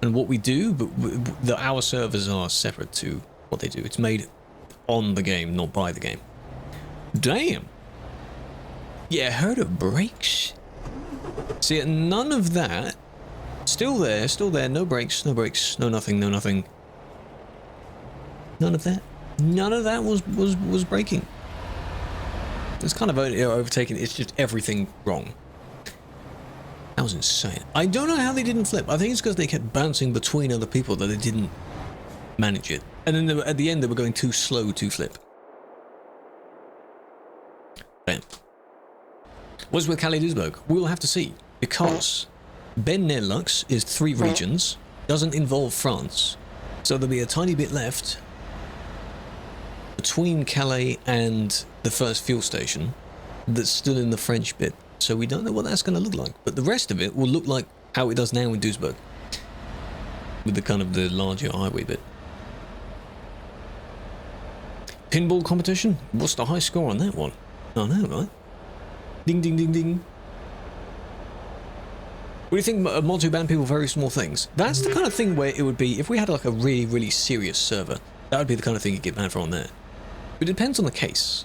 and what we do, but our servers are separate to what they do. It's made on the game, not by the game. Damn. Yeah, heard of brakes? See, none of that. Still there, no brakes, no nothing, no nothing. None of that. None of that was braking. It's kind of overtaken. It's just everything wrong. That was insane. I don't know how they didn't flip. I think it's because they kept bouncing between other people that they didn't manage it. And then at the end, they were going too slow to flip. Bam. What's with Calais Duisburg? We'll have to see. Because Benelux is 3 regions, doesn't involve France. So there'll be a tiny bit left between Calais and the first fuel station that's still in the French bit. So we don't know what that's going to look like. But the rest of it will look like how it does now in Duisburg. With the kind of the larger highway bit. Pinball competition? What's the high score on that one? Oh no, right? Ding ding ding ding. What do you think mods who ban people for very small things? That's the kind of thing where it would be, if we had like a really, really serious server, that would be the kind of thing you'd get banned for on there. But it depends on the case.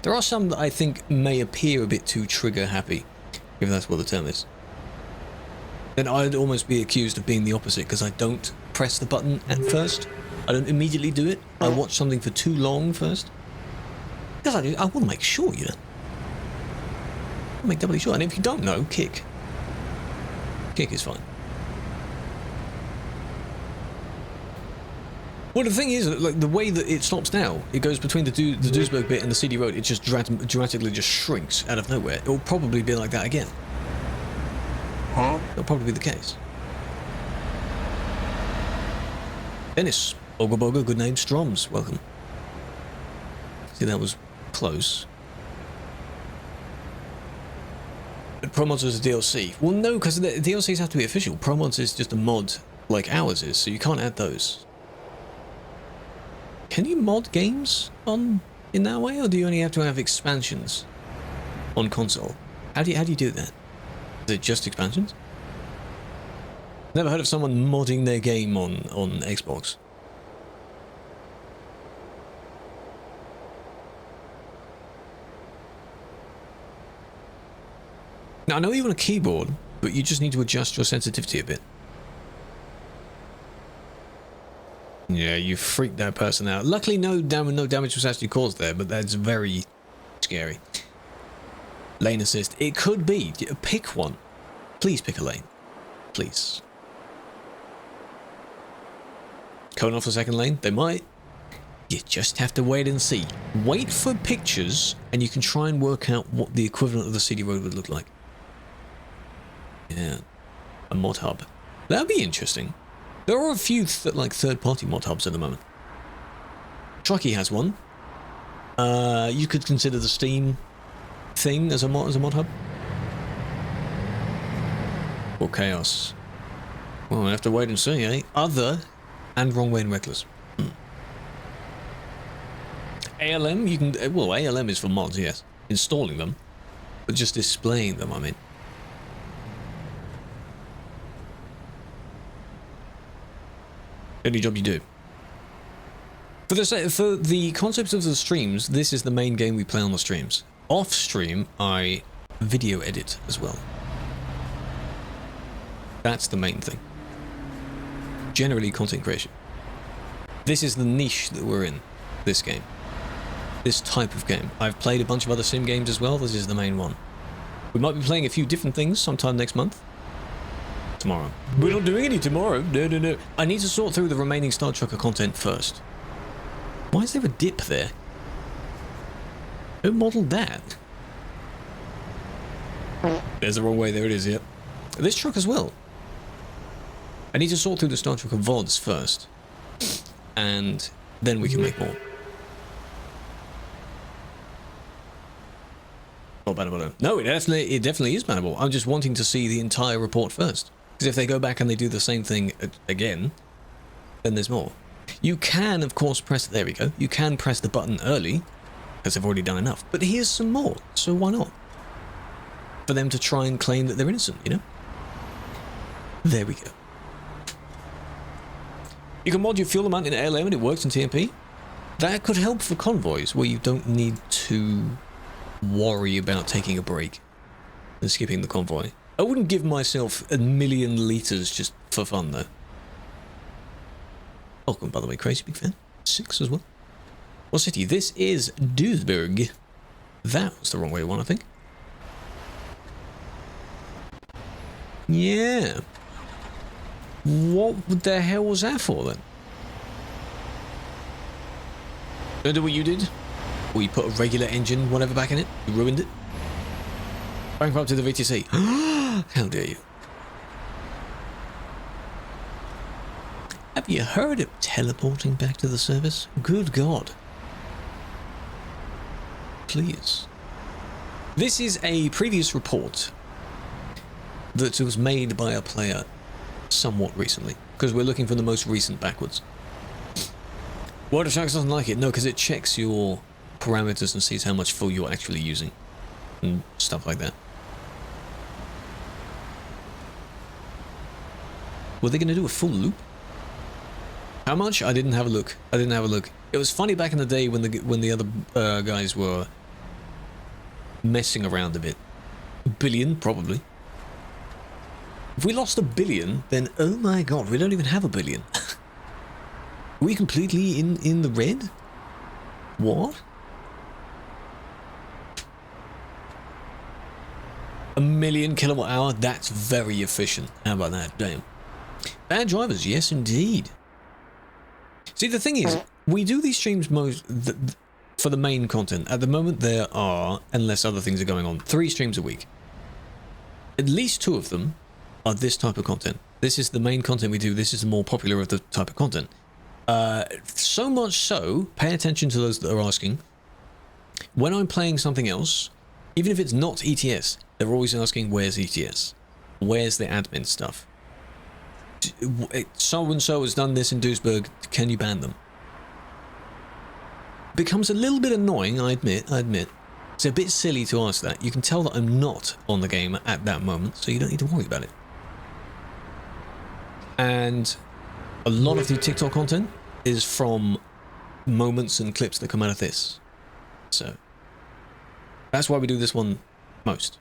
There are some that I think may appear a bit too trigger happy, if that's what the term is. Then I'd almost be accused of being the opposite, because I don't press the button at first. I don't immediately do it. I watch something for too long first. Because I want to make sure, you know. I'll make doubly sure. And if you don't know, kick. Kick is fine. Well, the thing is, like the way that it stops now, it goes between the Duisburg bit and the CD road. It just dramatically just shrinks out of nowhere. It will probably be like that again. Huh? That'll probably be the case. Dennis, Boga Boga, good name. Stroms, welcome. See, that was close. But ProMods is a DLC. Well, no, because the DLCs have to be official. ProMods is just a mod like ours is, so you can't add those. Can you mod games in that way, or do you only have to have expansions on console? How do you do that? Is it just expansions? Never heard of someone modding their game on Xbox. Now I know you want a keyboard, but you just need to adjust your sensitivity a bit. Yeah, you freaked that person out. Luckily, no damage was actually caused there, but that's very scary. Lane assist. It could be. Pick one. Please pick a lane. Please. Cone off the second lane? They might. You just have to wait and see. Wait for pictures, and you can try and work out what the equivalent of the CD road would look like. Yeah. A mod hub. That would be interesting. There are a few third-party mod hubs at the moment. Truckee has one. You could consider the Steam thing as a mod hub. Or Chaos. Well, we'll have to wait and see, eh? Other and Wrong Way and Reckless. ALM, you can... Well, ALM is for mods, yes. Installing them. But just displaying them, I mean. Any job you do. For the concepts of the streams, this is the main game we play on the streams. Off stream, I video edit as well. That's the main thing. Generally, content creation. This is the niche that we're in, this game. This type of game. I've played a bunch of other sim games as well, this is the main one. We might be playing a few different things sometime next month. Tomorrow. We're not doing any tomorrow. No. I need to sort through the remaining Star Trucker content first. Why is there a dip there? Who modelled that? There's the wrong way. There it is, yep. This truck as well. I need to sort through the Star Trucker VODs first. And then we can make more. Not bannable. No, it definitely is bannable. I'm just wanting to see the entire report first. Because if they go back and they do the same thing again, then there's more. You can, of course, press... There we go. You can press the button early, because they've already done enough. But here's some more, so why not? For them to try and claim that they're innocent, you know? There we go. You can mod your fuel amount in ALM and it works in TMP. That could help for convoys, where you don't need to worry about taking a break and skipping the convoy. I wouldn't give myself 1,000,000 litres just for fun, though. Welcome, by the way, Crazy Big Fan. 6 as well. What city? This is Duisburg. That was the wrong way one, I think. Yeah. What the hell was that for, then? Don't do what you did? Or you put a regular engine, whatever, back in it? You ruined it? Bankrupted the VTC. How dare you? Have you heard of teleporting back to the service? Good God. Please. This is a previous report that was made by a player somewhat recently, because we're looking for the most recent backwards. World of Sharks doesn't like it. No, because it checks your parameters and sees how much fuel you're actually using and stuff like that. Were they going to do a full loop? How much? I didn't have a look. I didn't have a look. It was funny back in the day when the other guys were messing around a bit. A billion, probably. If we lost $1 billion, then oh my god, we don't even have $1 billion. Are we completely in the red? What? 1 million kilowatt hour? That's very efficient. How about that? Damn. Bad drivers, yes indeed. See, the thing is, we do these streams for the main content. At the moment there are, unless other things are going on, 3 streams a week. At least 2 of them are this type of content. This is the main content we do. This is the more popular of the type of content. So much so, pay attention to those that are asking. When I'm playing something else, even if it's not ETS, they're always asking, where's ETS? Where's the admin stuff? So-and-so has done this in Duisburg, can you ban them? Becomes a little bit annoying, I admit. It's a bit silly to ask that. You can tell that I'm not on the game at that moment, so you don't need to worry about it. And a lot of the TikTok content is from moments and clips that come out of this. So that's why we do this one most.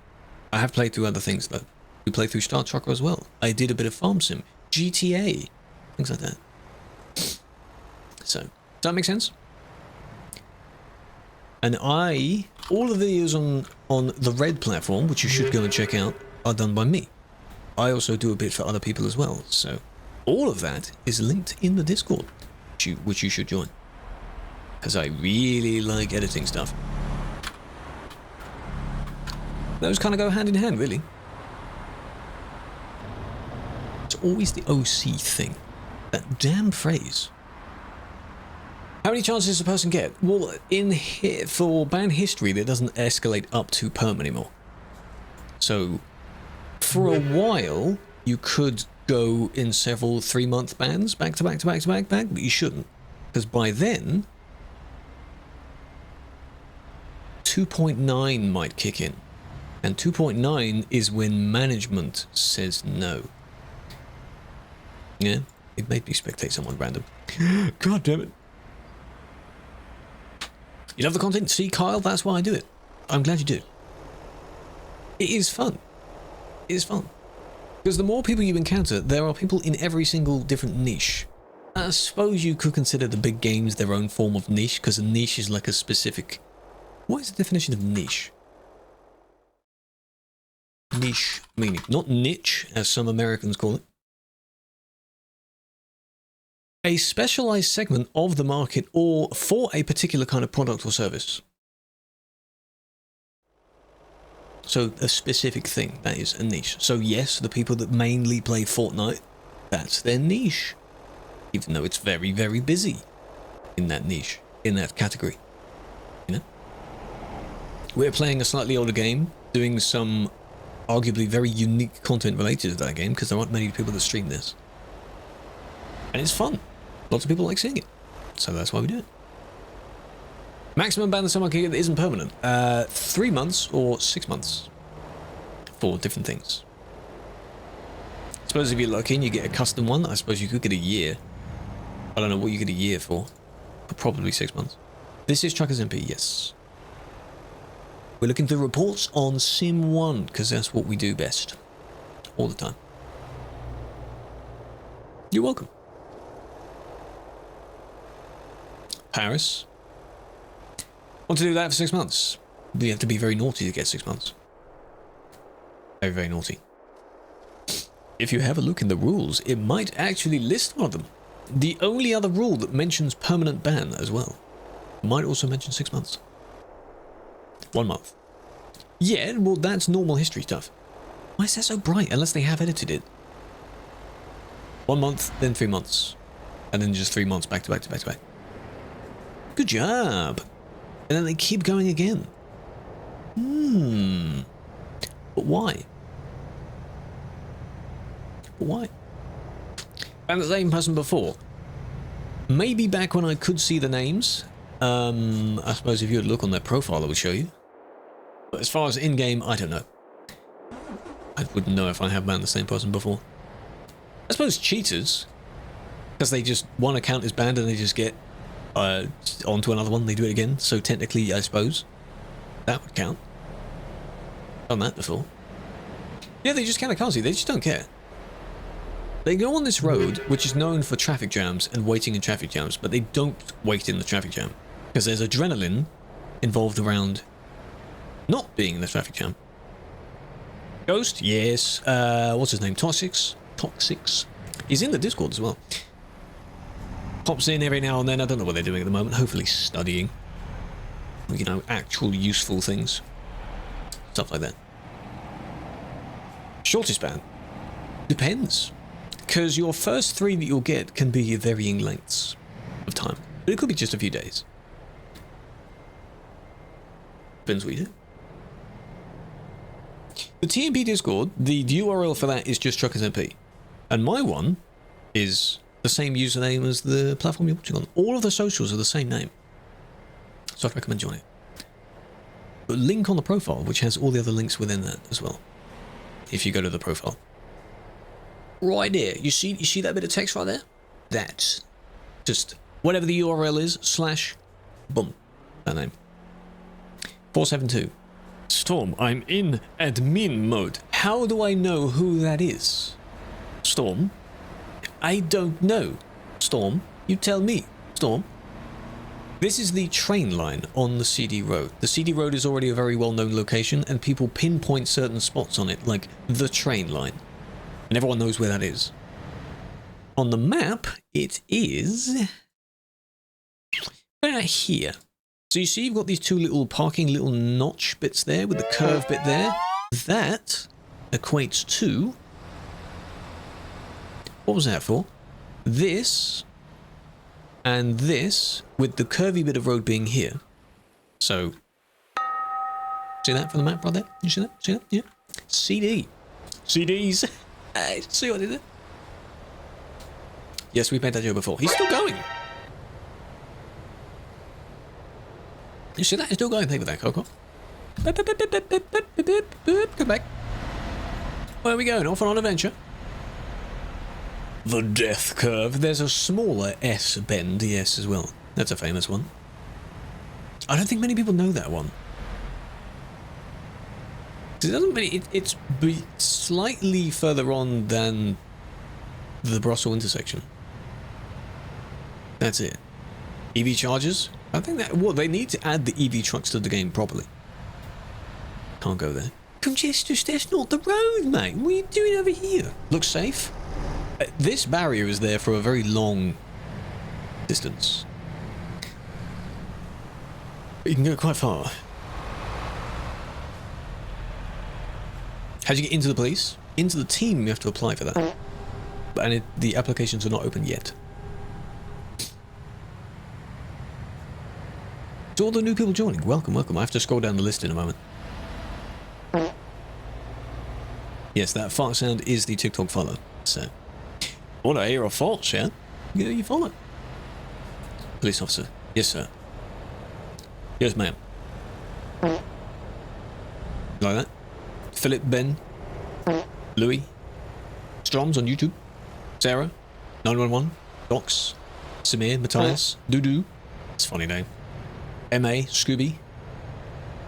I have played through other things though. We played through Star Trucker as well. I did a bit of Farm Sim, GTA, things like that. So, does that make sense? And all of the videos on the Red platform, which you should go and check out, are done by me. I also do a bit for other people as well. So, all of that is linked in the Discord, which you should join. Because I really like editing stuff. Those kind of go hand in hand, really. It's always the OC thing. That damn phrase. How many chances does a person get? Well, for ban history, that doesn't escalate up to perm anymore. So, for a while, you could go in several 3-month bans, back to back to back to back, but you shouldn't. Because by then, 2.9 might kick in. And 2.9 is when management says no. Yeah, it made me spectate someone random. God damn it. You love the content? See, Kyle, that's why I do it. I'm glad you do. It is fun. It is fun. Because the more people you encounter, there are people in every single different niche. I suppose you could consider the big games their own form of niche, because a niche is like a specific... What is the definition of niche? Niche meaning. Not niche, as some Americans call it. A specialized segment of the market or for a particular kind of product or service. So a specific thing, that is a niche. So yes, the people that mainly play Fortnite, that's their niche. Even though it's very, very busy in that niche, in that category. You know? We're playing a slightly older game, doing some arguably very unique content related to that game, because there aren't many people that stream this. And it's fun. Lots of people like seeing it. So that's why we do it. Maximum ban the summer kick that isn't permanent. 3 months or 6 months. For different things. I suppose if you're lucky and you get a custom one, I suppose you could get a year. I don't know what you get a year for. But probably 6 months. This is TruckersMP, yes. We're looking through reports on Sim 1, because that's what we do best. All the time. You're welcome. Paris. Want to do that for 6 months? We have to be very naughty to get 6 months. Very, very naughty. If you have a look in the rules, it might actually list one of them. The only other rule that mentions permanent ban as well. Might also mention 6 months. 1 month. Yeah, well, that's normal history stuff. Why is that so bright? Unless they have edited it. 1 month, then 3 months. And then just 3 months back to back to back to back. Good job. And then they keep going again. But why? But why? And the same person before. Maybe back when I could see the names. I suppose if you would look on their profile, it would show you. But as far as in-game, I don't know. I wouldn't know if I have banned the same person before. I suppose cheaters, because they just, one account is banned and they just get onto another one, they do it again. So technically, I suppose, that would count. Done that before. Yeah, they just can't see, they just don't care. They go on this road, which is known for traffic jams and waiting in traffic jams, but they don't wait in the traffic jam. Because there's adrenaline involved around not being in the traffic jam. Ghost? Yes. What's his name? Toxics? Toxics? He's in the Discord as well. Pops in every now and then. I don't know what they're doing at the moment. Hopefully studying. You know, actual useful things. Stuff like that. Shortest ban? Depends. Because your first 3 that you'll get can be varying lengths of time. But it could be just a few days. Depends what you do. The TMP Discord, the URL for that is just TruckersMP. And my one is the same username as the platform you're watching on. All of the socials are the same name. So I'd recommend joining. But link on the profile, which has all the other links within that as well. If you go to the profile. Right there. You see that bit of text right there? That's just whatever the URL is, / boom. That name. 472. Storm, I'm in admin mode. How do I know who that is? Storm? I don't know. Storm, you tell me. Storm? This is the train line on the CD road. The CD road is already a very well-known location, and people pinpoint certain spots on it, like the train line. And everyone knows where that is. On the map, it is right here. So you see you've got these two little parking little notch bits there with the curve bit there. That equates to... What was that for? This and this with the curvy bit of road being here. So, see that from the map right there? You see that? See that? Yeah. CD. CDs. See what I did there? Yes, we've made that joke before. He's still going. You see that? He's still going. Think of that, Coco. Come back. Where are we going? Off on an adventure. The death curve. There's a smaller S bend, yes, as well. That's a famous one. I don't think many people know that one. It doesn't really. It's slightly further on than the Brussels intersection. That's it. EV chargers. I think that they need to add the EV trucks to the game properly. Can't go there. Congestus, that's not the road, mate. What are you doing over here? Looks safe. This barrier is there for a very long distance. But you can go quite far. How do you get into the police? Into the team, you have to apply for that. And the applications are not open yet. To all the new people joining, welcome, welcome. I have to scroll down the list in a moment. Yes, that fart sound is the TikTok follow. So, want to hear a fart sound? Yeah, you follow. Police officer. Yes, sir. Yes, ma'am. Like that. Philip, Ben, Louis, Stroms on YouTube, Sarah, 911, Docs, Samir, Matthias, Doodoo. It's a funny name. MA, Scooby.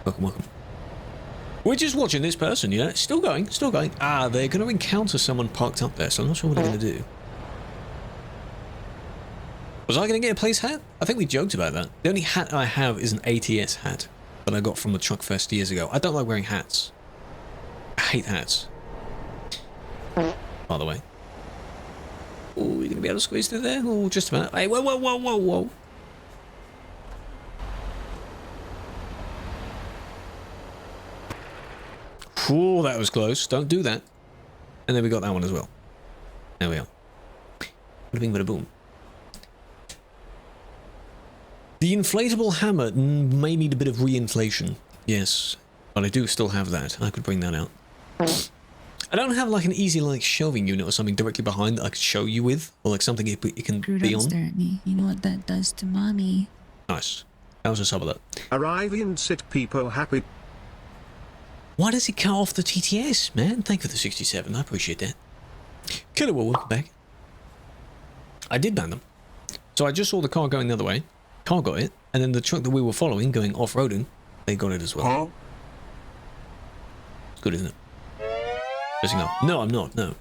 Welcome, welcome. We're just watching this person, you know. It's still going, still going. Ah, they're going to encounter someone parked up there, so I'm not sure what they're going to do. Was I going to get a place hat? I think we joked about that. The only hat I have is an ATS hat that I got from the Truck Fest years ago. I don't like wearing hats. I hate hats. By the way. Oh, you're going to be able to squeeze through there? Oh, just about. Hey, whoa, whoa, whoa, whoa, whoa. Cool, that was close. Don't do that. And then we got that one as well. There we are. Bada bing, bada boom. The inflatable hammer may need a bit of re-inflation. Yes, but I do still have that. I could bring that out. I don't have like an easy like shelving unit or something directly behind that I could show you with, or like something it can be on. Stare at me. You know what that does to mommy. Nice. That was a sub of that. Arriving sit people happy. Why does it cut off the TTS, man? Thank you for the 67. I appreciate that. Killer will welcome back. I did ban them. So I just saw the car going the other way. Car got it, and then the truck that we were following going off-roading, they got it as well. Huh? It's good, isn't it? Pressing up. No, I'm not. No.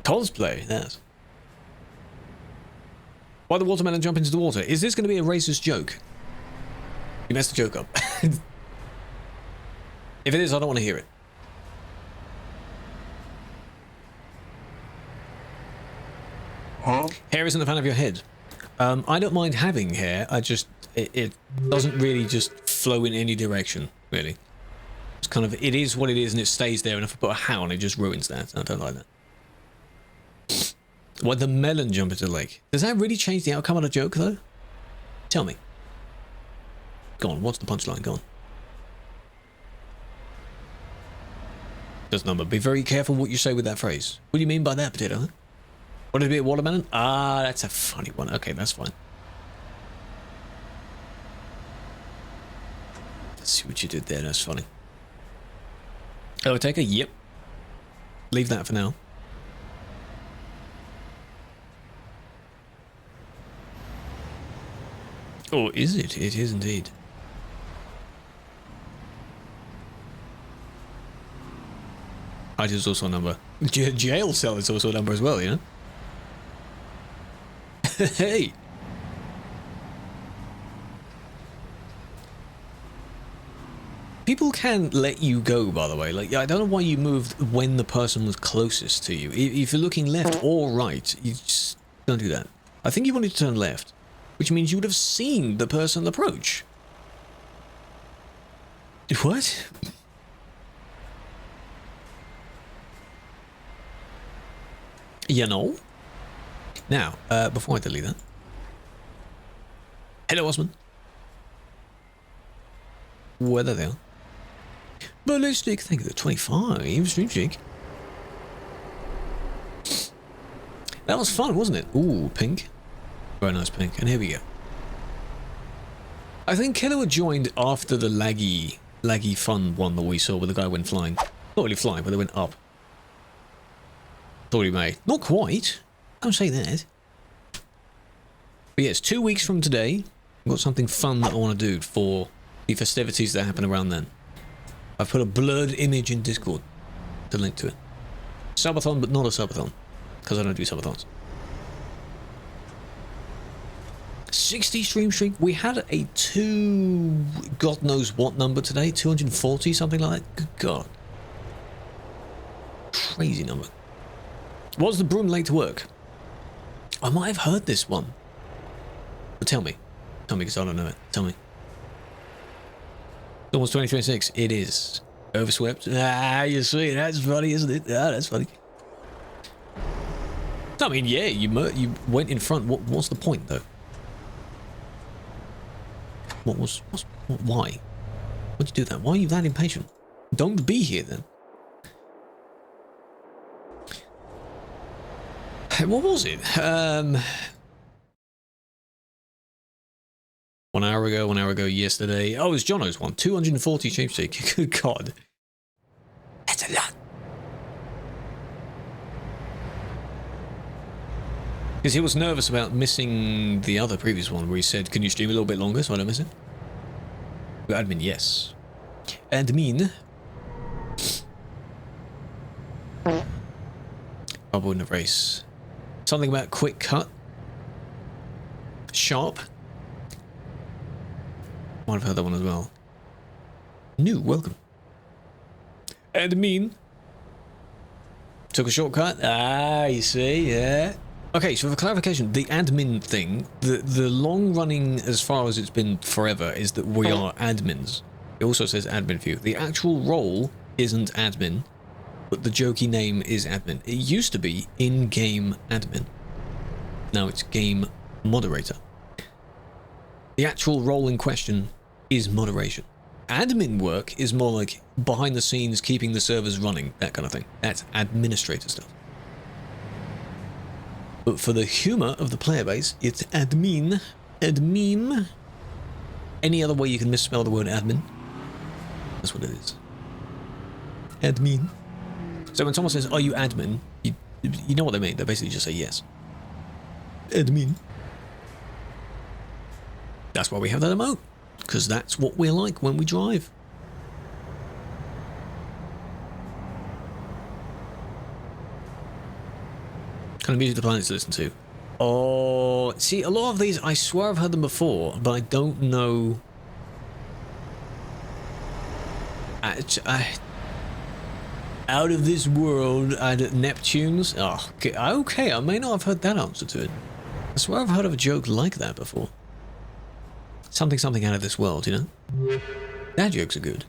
Cosplay. Yes. Why the watermelon jump into the water? Is this going to be a racist joke? You messed the joke up. If it is, I don't want to hear it. Huh? Hair isn't a fan of your head. I don't mind having hair. I just it doesn't really just flow in any direction. Really, it's kind of it is what it is, and it stays there. And if I put a hat on, it just ruins that. I don't like that. Why the melon jump into the lake? Does that really change the outcome of the joke, though? Tell me. Go on. What's the punchline? Go on. Just number. Be very careful what you say with that phrase. What do you mean by that, potato? Huh? What did it be, a watermelon? Ah, that's a funny one. Okay, that's fine. Let's see what you did there. That's funny. Oh, take a yep. Leave that for now. Or is it? It is indeed. Height is also a number. Jail cell is also a number as well, you know? Hey! People can let you go, by the way. Like, I don't know why you moved when the person was closest to you. If you're looking left or right, you just don't do that. I think you wanted to turn left, which means you would have seen the person approach. What? You know? Now, before I delete that. Hello, Osman. Whether they are. Ballistic, thank you. 25, Stream Cheek. That was fun, wasn't it? Ooh, pink. Very nice pink. And here we go. I think Killer joined after the laggy fun one that we saw where the guy went flying. Not really flying, but they went up. Thought he may. Not quite. Don't say that. But yes, 2 weeks from today, I've got something fun that I want to do for the festivities that happen around then. I've put a blurred image in Discord to link to it. Subathon, but not a subathon, because I don't do subathons. 60 stream streak. We had a God knows what number today. 240, something like that. Good God. Crazy number. Was the broom late to work? I might have heard this one. But tell me. Tell me, because I don't know it. Tell me. It's almost 2026. It is. Overswept. Ah, you see, that's funny, isn't it? Ah, that's funny. I mean, yeah, you went in front. What's the point, though? Why? Why'd you do that? Why are you that impatient? Don't be here, then. What was it? 1 hour ago, yesterday. Oh, it was Jono's one. 240 sheepstick. Good God. That's a lot. Because he was nervous about missing the other previous one where he said, can you stream a little bit longer so I don't miss it? Admin, yes. Admin. Bubble in the race. Something about quick cut. Sharp. Might have heard that one as well. New, welcome. Admin. Took a shortcut. Ah, you see, yeah. Okay, so for clarification, the admin thing, the long running, as far as it's been forever, is that we are admins. It also says admin view. The actual role isn't admin, but the jokey name is admin. It used to be in-game admin. Now it's game moderator. The actual role in question is moderation. Admin work is more like behind the scenes, keeping the servers running, that kind of thing. That's administrator stuff. But for the humor of the player base, it's admin. Admin. Any other way you can misspell the word admin? That's what it is. Admin. So when someone says, "Are you admin?" You know what they mean. They basically just say yes. Admin. That's why we have that emote. Because that's what we're like when we drive. Kind of music the planets listen to. Oh, see, a lot of these, I swear I've heard them before, but I don't know. Out of this world, Neptunes. Oh, okay, I may not have heard that answer to it. I swear I've heard of a joke like that before. Something out of this world, you know? That jokes are good.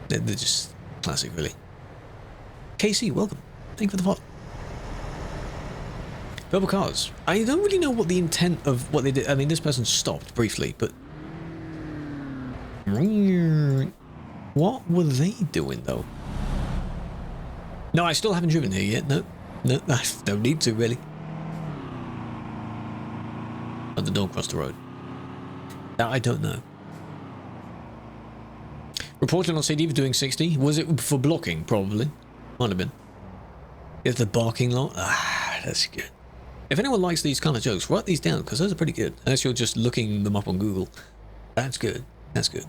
They're just classic, really. KC, welcome. Thank you for the follow. Purple cars. I don't really know what the intent of what they did. I mean, this person stopped briefly, but... What were they doing, though? No, I still haven't driven here yet. No, I don't need to, really. Let the dog cross the road. That I don't know. Reported on CD for doing 60. Was it for blocking? Probably. Might have been. If the barking lot. Ah, that's good. If anyone likes these kind of jokes, write these down, because those are pretty good. Unless you're just looking them up on Google. That's good. That's good.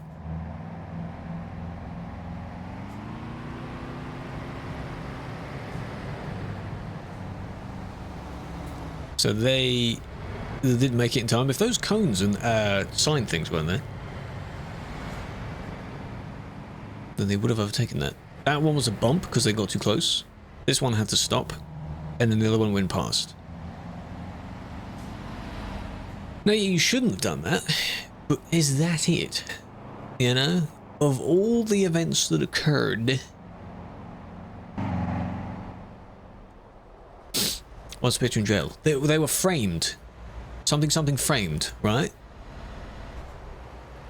So they didn't make it in time. If those cones and sign things weren't there, then they would have overtaken that. That one was a bump because they got too close. This one had to stop, and then the other one went past. Now, you shouldn't have done that, but is that it? You know? Of all the events that occurred... What's the picture in jail? They were framed. Something framed, right?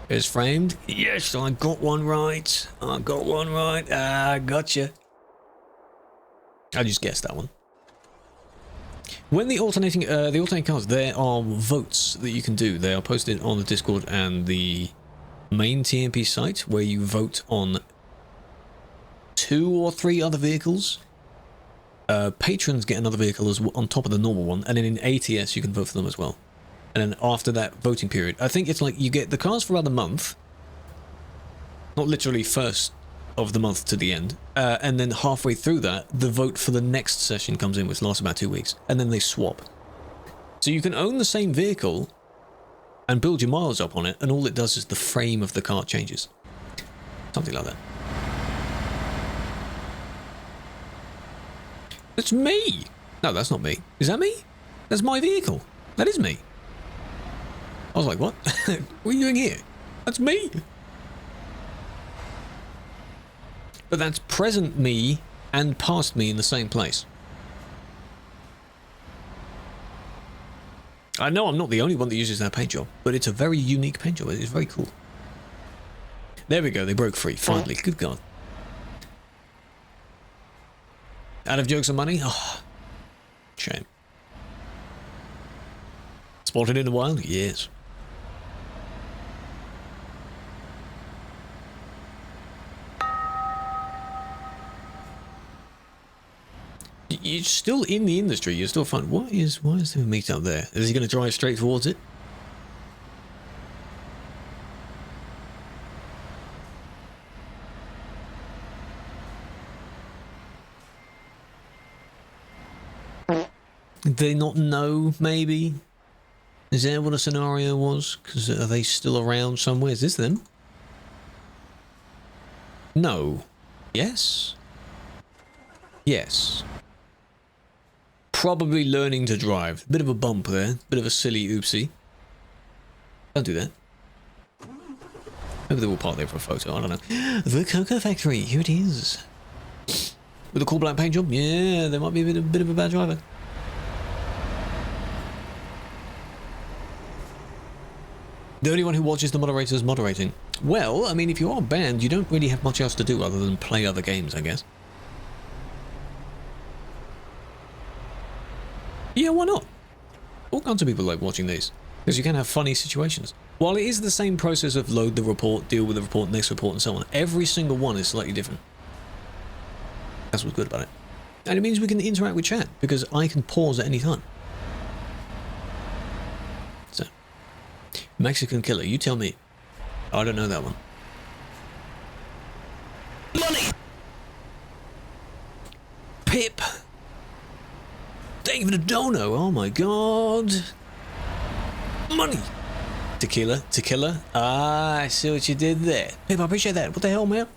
It's framed? Yes, I got one right. I got one right. Ah, gotcha. I just guessed that one. When the alternating cars, there are votes that you can do. They are posted on the Discord and the main TMP site, where you vote on 2 or 3 other vehicles. Patrons get another vehicle as on top of the normal one, and then in ATS you can vote for them as well. And then after that voting period, I think it's like you get the cars for about a month, not literally first of the month to the end, and then halfway through that, the vote for the next session comes in, which lasts about 2 weeks, and then they swap. So you can own the same vehicle and build your miles up on it, and all it does is the frame of the car changes. Something like that. That's me! No, that's not me. Is that me? That's my vehicle. That is me. I was like, what? What are you doing here? That's me! But that's present me and past me in the same place. I know I'm not the only one that uses that paint job, but it's a very unique paint job. It's very cool. There we go, they broke free, finally. Good God. Out of jokes and money? Oh, shame. Spotted in the wild? Yes. You're still in the industry. You're still fun. Why is there a meet up there? Is he going to drive straight towards it? Did they not know, maybe? Is that what a scenario was? Because are they still around somewhere? Is this them? No. Yes? Yes. Probably learning to drive. Bit of a bump there. Bit of a silly oopsie. Don't do that. Maybe they will park there for a photo. I don't know. The Cocoa Factory. Here it is. With a cool black paint job. Yeah, there might be a bit of a bad driver. The only one who watches the moderators moderating. Well, I mean, if you are banned, you don't really have much else to do other than play other games, I guess. Yeah, why not? All kinds of people like watching these, because you can have funny situations. While it is the same process of load the report, deal with the report, next report, and so on, every single one is slightly different. That's what's good about it. And it means we can interact with chat, because I can pause at any time. So, Mexican Killer, you tell me. I don't know that one. Money! Pip! David Adono, oh my god. Money! Tequila. Ah, I see what you did there. Pip, I appreciate that. What the hell, man?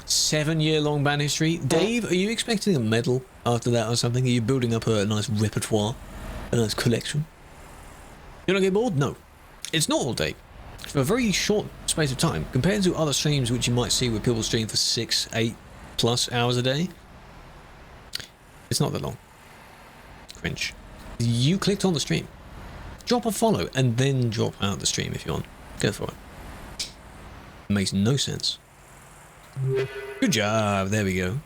Seven-year-long ban history. Dave, are you expecting a medal after that or something? Are you building up a nice repertoire? A nice collection? You don't get bored? No. It's not all day. For a very short space of time, compared to other streams which you might see where people stream for 6, 8+ hours a day, it's not that long. Cringe. You clicked on the stream. Drop a follow and then drop out the stream if you want. Go for it. Makes no sense. Good job. There we go.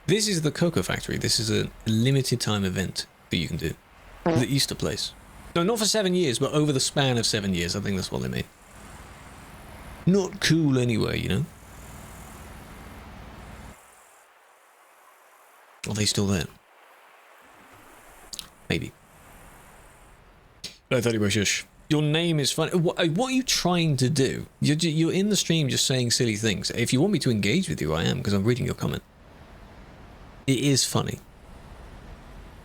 This is the Cocoa Factory. This is a limited time event that you can do. The Easter place. No, not for 7 years, but over the span of 7 years. I think that's what they mean. Not cool anyway, you know? Are they still there? Maybe. No, 30 shush. Your name is funny. What are you trying to do? You're in the stream just saying silly things. If you want me to engage with you, I am, because I'm reading your comment. It is funny.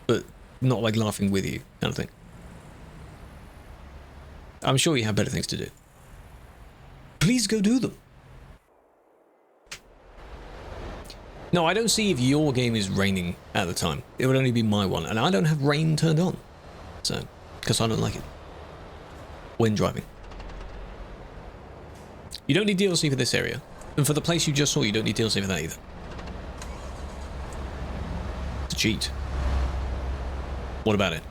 But not like laughing with you, kind of thing. I'm sure you have better things to do. Please go do them. No, I don't see if your game is raining at the time. It would only be my one, and I don't have rain turned on. So, because I don't like it. When driving. You don't need DLC for this area. And for the place you just saw, you don't need DLC for that either. It's a cheat. What about it?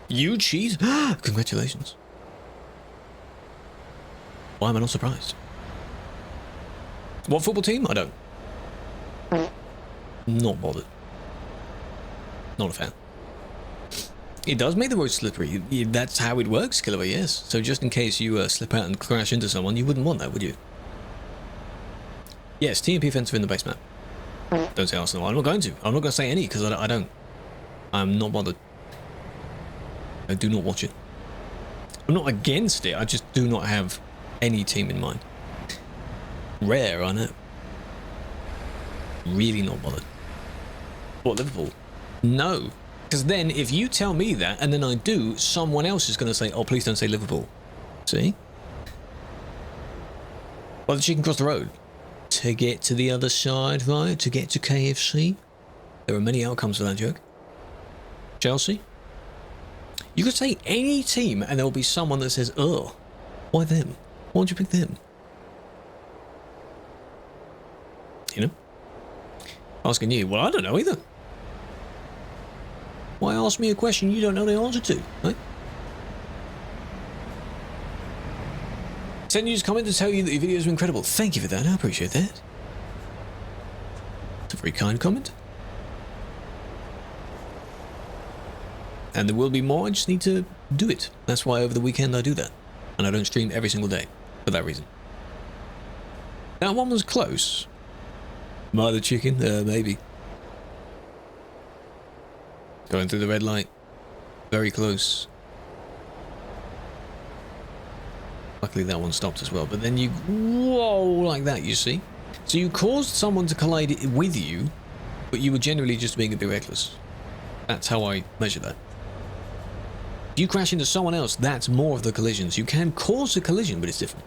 You cheat? Congratulations. Why am I not surprised? What football team? I don't. Not bothered. Not a fan. It does make the road slippery. That's how it works, Killer, yes. So just in case you slip out and crash into someone, you wouldn't want that, would you? Yes, TMP fence in the base map. Don't say Arsenal. I'm not going to. I'm not going to say any, because I don't. I'm not bothered. I do not watch it. I'm not against it, I just do not have any team in mind. Rare, I know. Really not bothered. What, Liverpool? No. Because then, if you tell me that, and then I do, someone else is going to say, oh, please don't say Liverpool. See? Well, the chicken crossed the road. To get to the other side, right? To get to KFC? There are many outcomes for that joke. Chelsea? You could say any team, and there will be someone that says, oh, why them? Why don't you pick them? You know? Asking you, well, I don't know either. Why ask me a question you don't know the answer to, right? Send you this comment to tell you that your videos are incredible. Thank you for that, I appreciate that. It's a very kind comment. And there will be more, I just need to do it. That's why over the weekend I do that. And I don't stream every single day, for that reason. That one was close. Am I the chicken? Maybe. Going through the red light. Very close. Luckily that one stopped as well. But then you... Whoa, like that, you see? So you caused someone to collide with you, but you were generally just being a bit reckless. That's how I measure that. If you crash into someone else, that's more of the collisions. You can cause a collision, but it's different.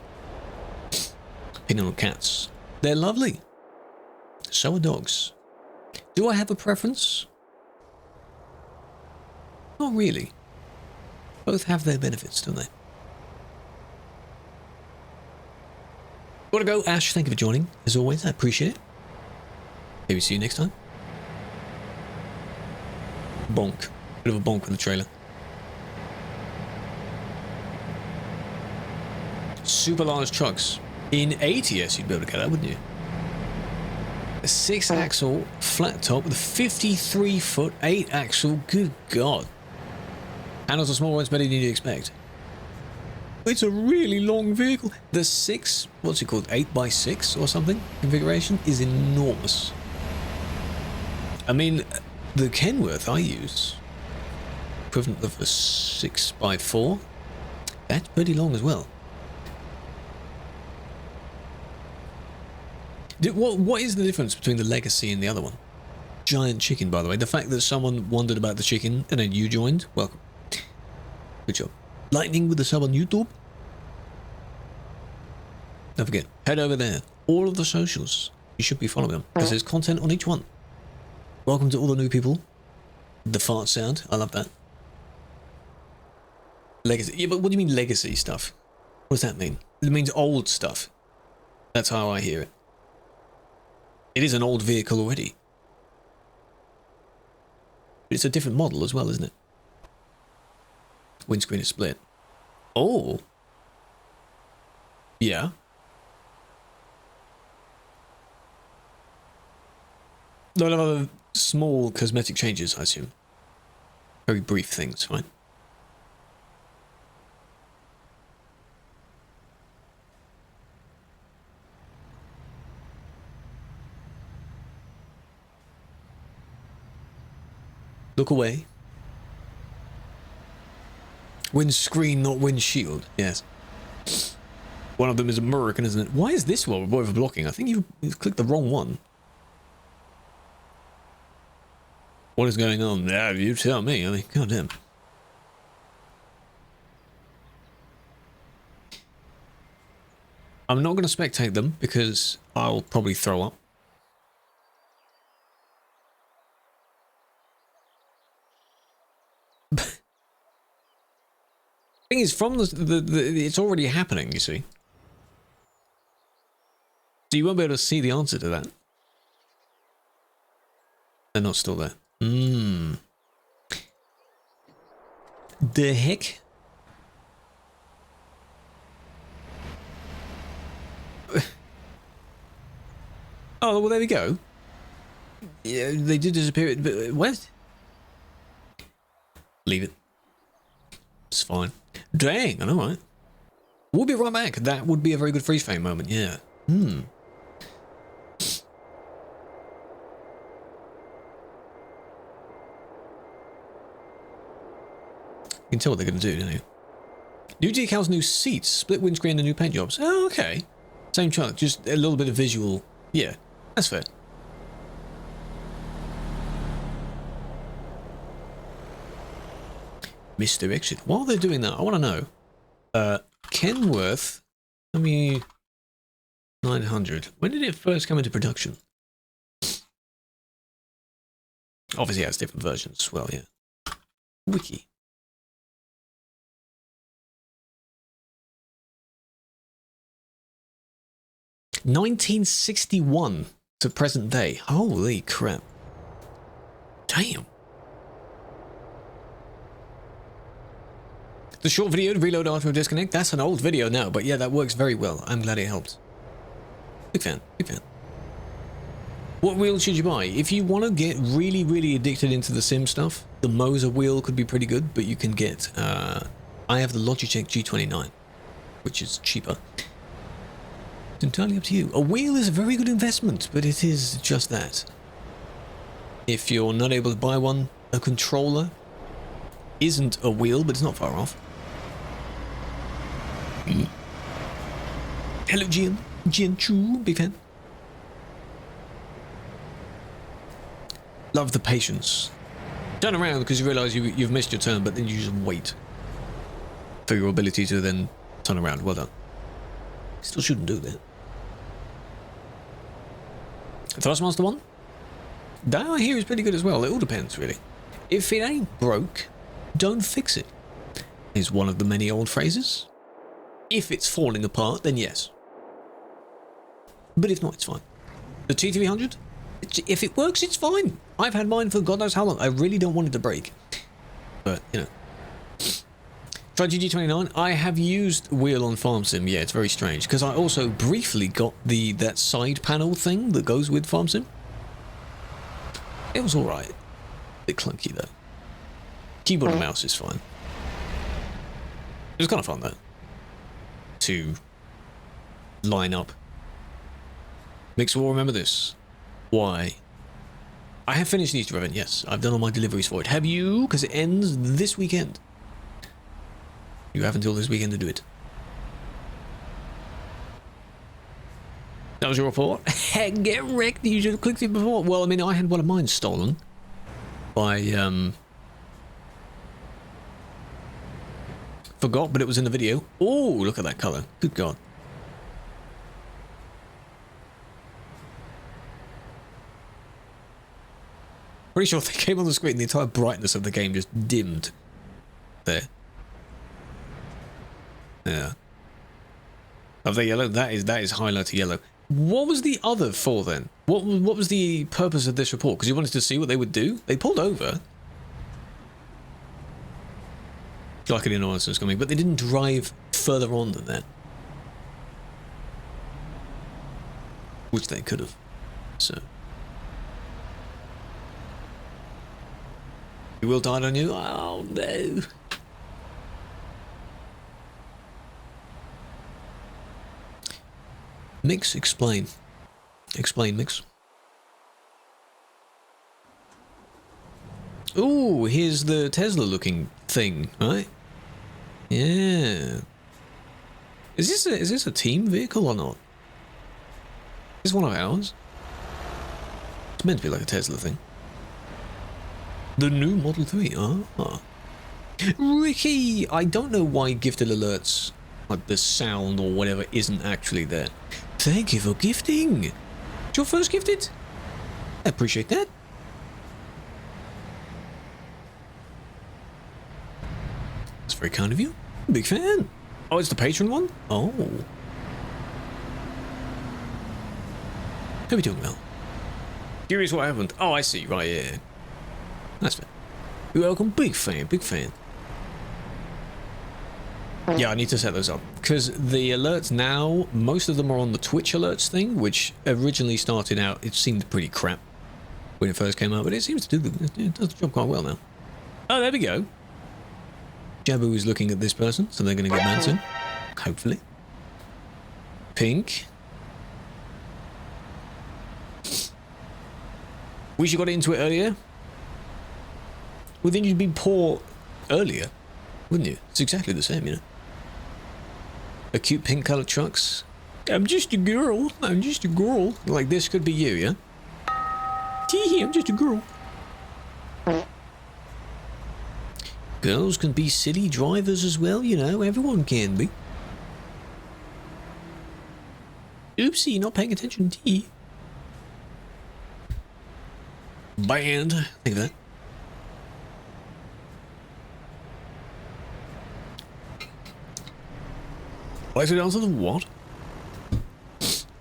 Opinion on cats. They're lovely. So are dogs. Do I have a preference? Not really. Both have their benefits, don't they? Gotta go, Ash. Thank you for joining. As always, I appreciate it. Maybe see you next time. Bonk. Bit of a bonk with the trailer. Super large trucks. In ATS, you'd be able to get that, wouldn't you? A 6-axle flat top with a 53-foot 8-axle. Good God. Handles are small ones, better than you'd expect. It's a really long vehicle. The 6, what's it called, 8x6 or something configuration is enormous. I mean, the Kenworth I use, equivalent of a 6x4, that's pretty long as well. What is the difference between the Legacy and the other one? Giant chicken, by the way. The fact that someone wondered about the chicken and then you joined, welcome. Good job. Lightning with the sub on YouTube. Don't forget, head over there. All of the socials, you should be following them because there's content on each one. Welcome to all the new people. The fart sound, I love that. Legacy. Yeah, but what do you mean legacy stuff? What does that mean? It means old stuff. That's how I hear it. It is an old vehicle already. But it's a different model as well, isn't it? Windscreen is split. Oh. Yeah. No other small cosmetic changes, I assume. Very brief things, right? Look away. Windscreen, not windshield. Yes. One of them is American, isn't it? Why is this one overblocking? I think you've clicked the wrong one. What is going on? Yeah, you tell me. I mean, goddamn. I'm not going to spectate them because I'll probably throw up. Thing is, from the it's already happening, you see. So you won't be able to see the answer to that. They're not still there. The heck? Oh, well, there we go. Yeah, they did disappear. But what? Leave it. It's fine. Dang, I know, right? We'll be right back. That would be a very good freeze frame moment, yeah. You can tell what they're going to do, don't you? New decals, new seats, split windscreen and new paint jobs. Oh, okay. Same chunk, just a little bit of visual. Yeah, that's fair. Mr. Exit. While they're doing that, I want to know. Kenworth, let me... 900. When did it first come into production? Obviously it has different versions as well, yeah. Wiki. $1961 to present day. Holy crap. Damn. The short video to reload after a disconnect, that's an old video now, but yeah, that works very well. I'm glad it helped. Big fan, big fan. What wheel should you buy? If you want to get really, really addicted into the sim stuff, the Moser wheel could be pretty good, but you can get, I have the Logitech G29, which is cheaper. It's entirely up to you. A wheel is a very good investment, but it is just that. If you're not able to buy one, a controller isn't a wheel, but it's not far off. Hello, Gian. Gian Chu, big fan. Love the patience. Turn around because you realise you've missed your turn, but then you just wait for your ability to then turn around. Well done. Still shouldn't do that. Thrustmaster one? That I hear is pretty good as well. It all depends, really. If it ain't broke, don't fix it, is one of the many old phrases. If it's falling apart, then yes. But if not, it's fine. The T300, if it works, it's fine. I've had mine for God knows how long. I really don't want it to break. But, you know. Try GG29. I have used Wheel on Farm Sim. Yeah, it's very strange. Because I also briefly got that side panel thing that goes with Farm Sim. It was alright. A bit clunky, though. Keyboard and mouse is fine. It was kind of fun, though. To line up. Mix will remember this. Why? I have finished the Easter event, yes. I've done all my deliveries for it. Have you? Because it ends this weekend. You have until this weekend to do it. That was your report? Get wrecked, you should have clicked it before. Well, I mean, I had one of mine stolen. By, forgot, but it was in the video. Oh, look at that colour. Good God. Pretty sure they came on the screen, the entire brightness of the game just dimmed. There. Yeah. Of the yellow? That is highlighter yellow. What was the other for then? What was the purpose of this report? Because you wanted to see what they would do? They pulled over. Like I didn't know this was coming, but they didn't drive further on than that. Which they could have. So. You will die on you? Oh no. Mix, explain. Explain, Mix. Ooh, here's the Tesla looking thing, right? Yeah. Is this a team vehicle or not? Is this one of ours? It's meant to be like a Tesla thing. The new Model 3, ah. Ricky! I don't know why gifted alerts, like the sound or whatever, isn't actually there. Thank you for gifting! It's your first gifted? I appreciate that. That's very kind of you. Big fan. Oh, it's the patron one? Oh. Who are we talking about? Curious what happened. Oh, I see. Right, yeah. That's fair. You're welcome. Big fan, big fan. Yeah, I need to set those up. Because the alerts now, most of them are on the Twitch alerts thing, which originally started out, it seemed pretty crap when it first came out, but it seems to do it does the job quite well now. Oh, there we go. Jabu is looking at this person, so they're going to get banned soon. Hopefully. Pink. Wish you got into it earlier. Well, then you'd be poor earlier, wouldn't you? It's exactly the same, you know. A cute pink coloured trucks. I'm just a girl. I'm just a girl. Like, this could be you, yeah? Tee, I'm just a girl. Girls can be silly drivers as well, you know. Everyone can be. Oopsie, not paying attention, Tee. Banned. Think of that. Why is it answer the what?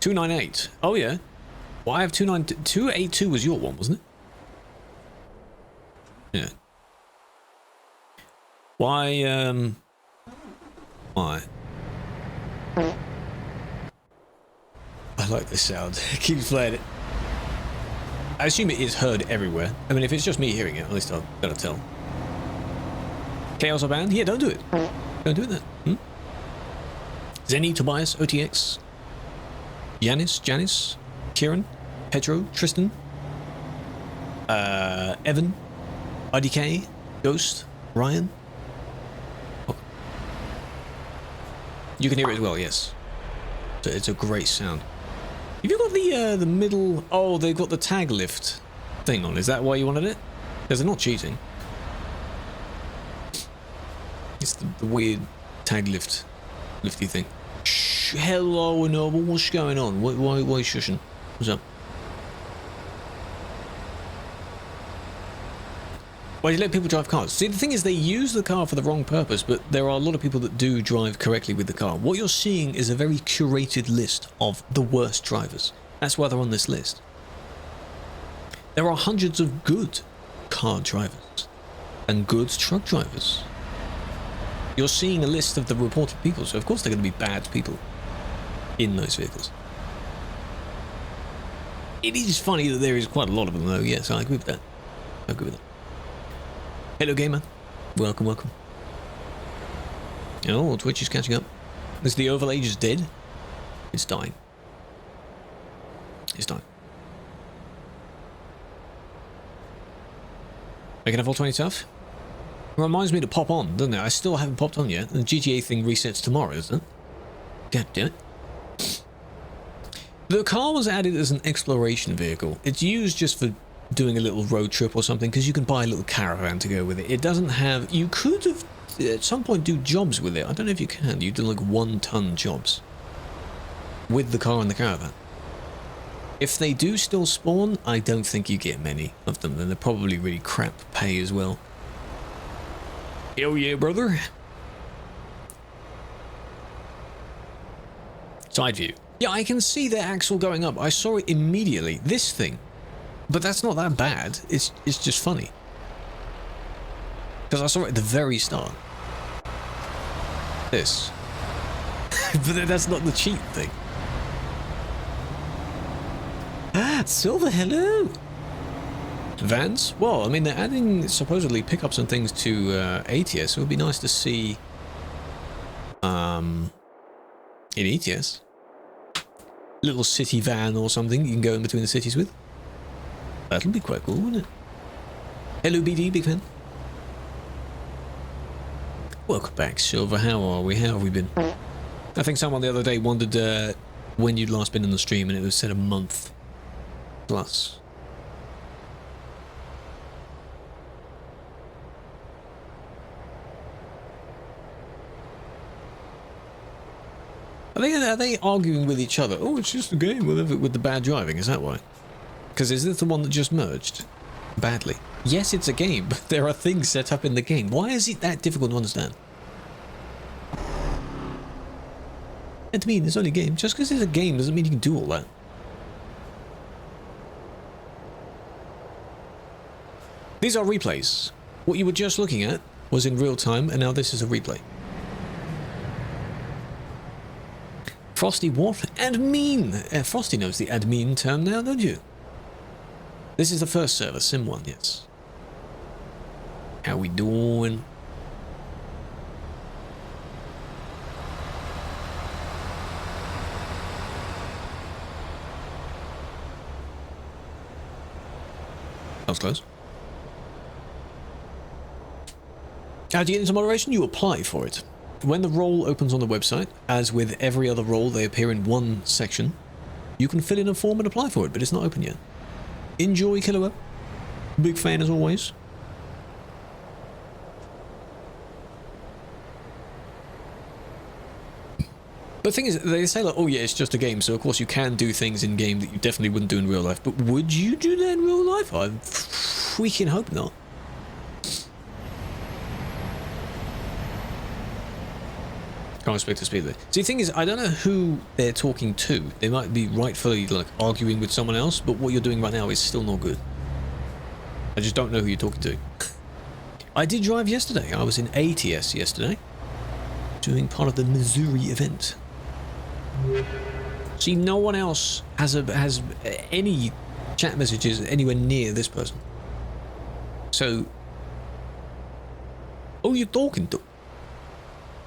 298. Oh yeah. Well, I have 282 was your one, wasn't it? Yeah. Why? Why? I like this sound. Keeps playing it. I assume it is heard everywhere. I mean, if it's just me hearing it, at least I'll better tell. Chaos or banned? Yeah, don't do it. Don't do that. Zenny, Tobias, OTX, Janice, Kieran, Petro, Tristan, Evan, IDK, Ghost, Ryan. Oh. You can hear it as well, yes. It's a great sound. Have you got the middle... Oh, they've got the tag lift thing on. Is that why you wanted it? Because they're not cheating. It's the weird tag lifty thing. Shh, hello, Noble. What's going on? Why shushing? What's up? Well, you let people drive cars. See, the thing is, they use the car for the wrong purpose, but there are a lot of people that do drive correctly with the car. What you're seeing is a very curated list of the worst drivers. That's why they're on this list. There are hundreds of good car drivers and good truck drivers. You're seeing a list of the reported people, so of course they're going to be bad people in those vehicles. It is funny that there is quite a lot of them, though. Yes, I agree with that. I agree with that. Hello, gamer. Welcome, welcome. Oh, Twitch is catching up. Is the overlay just dead? It's dying. It's dying. Making a full 20 stuff? Reminds me to pop on, doesn't it? I still haven't popped on yet. The GTA thing resets tomorrow, isn't it? God damn it. The car was added as an exploration vehicle. It's used just for doing a little road trip or something, because you can buy a little caravan to go with it. It doesn't have... You could have, at some point, do jobs with it. I don't know if you can. You do like 1-ton jobs with the car and the caravan. If they do still spawn, I don't think you get many of them. Then they're probably really crap pay as well. Hell yeah, brother. Side view. Yeah, I can see the axle going up. I saw it immediately. This thing. But that's not that bad. It's just funny. Because I saw it at the very start. This. But that's not the cheat thing. Ah, Silver, hello! Vans? Well, I mean, they're adding supposedly pickups and things to ATS. It would be nice to see in ETS. Little city van or something you can go in between the cities with. That'll be quite cool, wouldn't it? Hello, BD, big fan. Welcome back, Silver. How are we? How have we been? I think someone the other day wondered when you'd last been in the stream, and it was said a month plus. Are they arguing with each other? Oh, it's just a game with the bad driving. Is that why? Because is this the one that just merged badly? Yes, it's a game, but there are things set up in the game. Why is it that difficult to understand? And to me, it's only a game. Just because it's a game doesn't mean you can do all that. These are replays. What you were just looking at was in real time, and now this is a replay. Frosty what? Admin! Frosty knows the admin term now, don't you? This is the first server, Sim 1, yes. How we doing? That was close. How do you get into moderation? You apply for it. When the role opens on the website, as with every other role, they appear in one section. You can fill in a form and apply for it, but it's not open yet. Enjoy, Killer. Big fan as always. But the thing is, they say like, oh yeah, it's just a game, so of course you can do things in game that you definitely wouldn't do in real life. But would you do that in real life? I freaking hope not. Can't expect to speed there. See, the thing is, I don't know who they're talking to. They might be rightfully like arguing with someone else, but what you're doing right now is still not good. I just don't know who you're talking to. I did drive yesterday. I was in ATS yesterday, doing part of the Missouri event. See, no one else has any chat messages anywhere near this person. So, who are you talking to?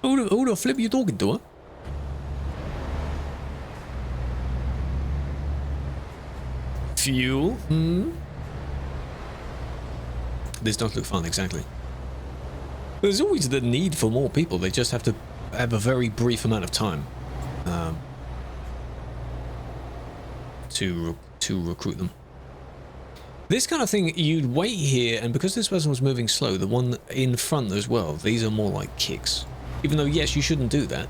Who the flip are you talking to, huh? Fuel? Hmm? This does look fun, exactly. There's always the need for more people. They just have to have a very brief amount of time to recruit them. This kind of thing, you'd wait here, and because this person was moving slow, the one in front as well, these are more like kicks. Even though, yes, you shouldn't do that.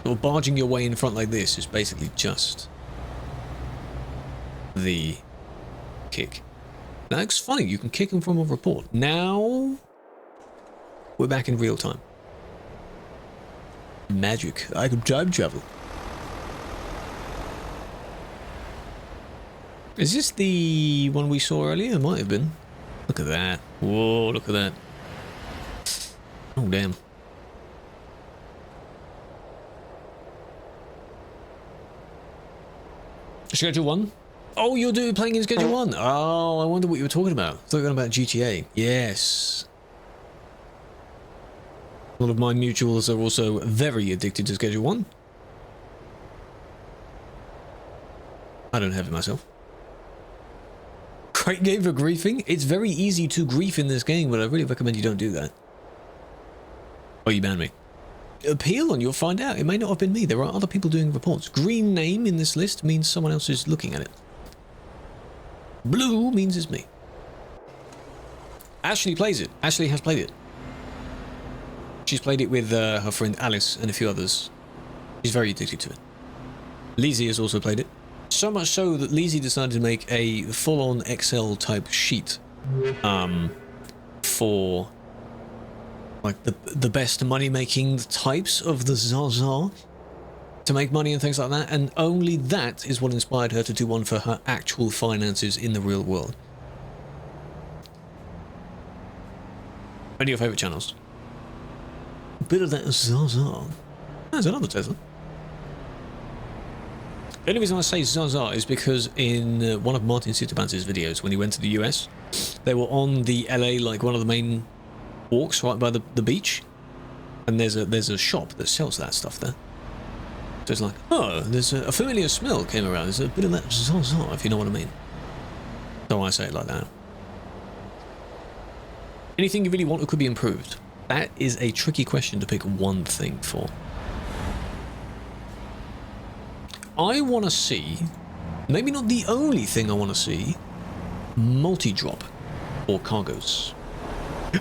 Or barging your way in front like this is basically just the kick. That's funny. You can kick them from a report. Now we're back in real time. Magic. I can time travel. Is this the one we saw earlier? It might have been. Look at that. Whoa, look at that. Oh, damn. Schedule 1? Oh, you're playing in Schedule 1? Oh, I wonder what you were talking about. I thought you were talking about GTA. Yes. A lot of my mutuals are also very addicted to Schedule 1. I don't have it myself. Great game for griefing. It's very easy to grief in this game, but I really recommend you don't do that. Oh, you banned me. Appeal and you'll find out. It may not have been me. There are other people doing reports. Green name in this list means someone else is looking at it. Blue means it's me. Ashley plays it. Ashley has played it. She's played it with her friend Alice and a few others. She's very addicted to it. Lizzie has also played it. So much so that Lizzie decided to make a full-on Excel type sheet for like the best money-making types of the Zaza to make money and things like that, and only that is what inspired her to do one for her actual finances in the real world. What are your favourite channels? A bit of that Zaza. There's another Tesla. The only reason I say Zaza is because in one of Martin Sitaban's videos, when he went to the US, they were on the LA, like one of the main walks right by the beach, and there's a shop that sells that stuff there. So it's like, oh, there's a familiar smell came around. There's a bit of that Zaza, if you know what I mean. So I say it like that. Anything you really want that could be improved? That is a tricky question to pick one thing for. I want to see, maybe not the only thing I want to see, multi-drop or cargoes.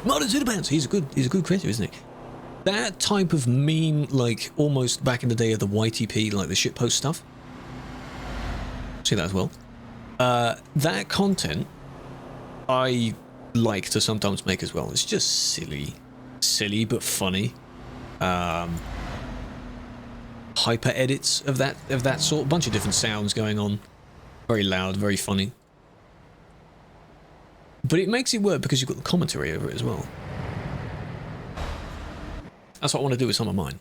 Martin Sitaban, he's a good creator, isn't he? That type of meme, like almost back in the day of the YTP, like the shitpost stuff. See that as well. That content I like to sometimes make as well. It's just silly but funny. Hyper edits of that sort, a bunch of different sounds going on, very loud, very funny. But it makes it work because you've got the commentary over it as well. That's what I want to do with some of mine.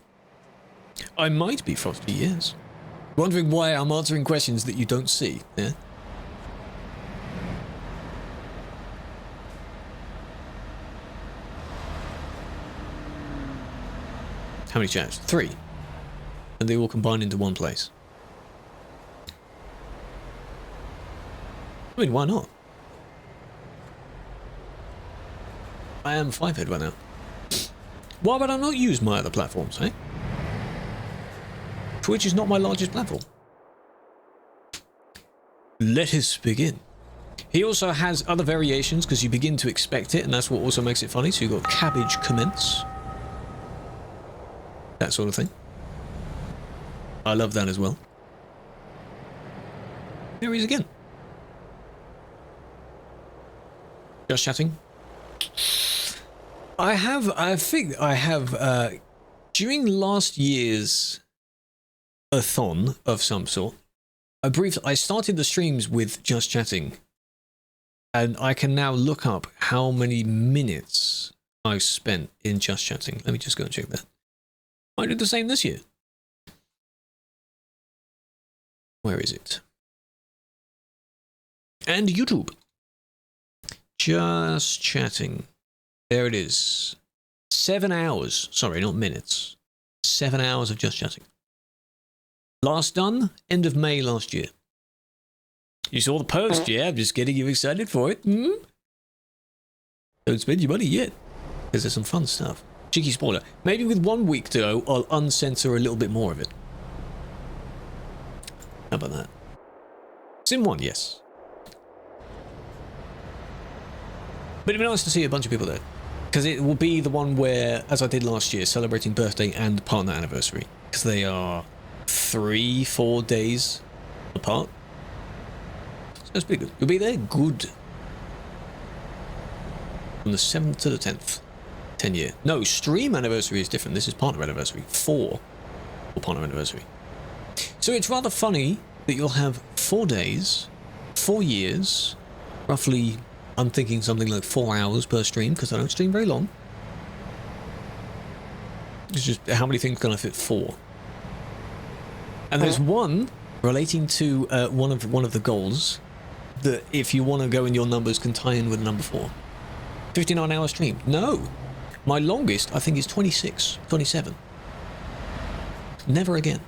I might be Frosty, yes. Wondering why I'm answering questions that you don't see, yeah? How many chats? 3. And they all combine into one place. I mean, why not? I am 5-head right now. Why would I not use my other platforms, eh? Twitch is not my largest platform. Let us begin. He also has other variations because you begin to expect it, and that's what also makes it funny. So you've got cabbage commence. That sort of thing. I love that as well. Here he is again. Just chatting. I think I have, during last year's a-thon of some sort, I started the streams with just chatting, and I can now look up how many minutes I've spent in just chatting. Let me just go and check that. I did the same this year. Where is it? And YouTube. Just chatting. There it is. 7 hours. Sorry, not minutes. 7 hours of just chatting. Last done, end of May last year. You saw the post, yeah? I'm just getting you excited for it. Hmm? Don't spend your money yet. Because there's some fun stuff. Cheeky spoiler. Maybe with 1 week to go, I'll uncensor a little bit more of it. How about that? Sim 1, yes. But it'd be nice to see a bunch of people there. Because it will be the one where, as I did last year, celebrating birthday and partner anniversary. Because they are 3-4 days apart. So it's pretty good. You'll be there? Good. from the 7th to the 10th. 10 year. No, stream anniversary is different. This is partner anniversary. 4 for partner anniversary. So it's rather funny that you'll have 4 days, 4 years, roughly, I'm thinking something like 4 hours per stream, because I don't stream very long. It's just how many things can I fit 4? And there's one relating to one of the goals that, if you want to go in your numbers, can tie in with number 4. 59-hour stream. No. My longest, I think, is 26, 27. Never again.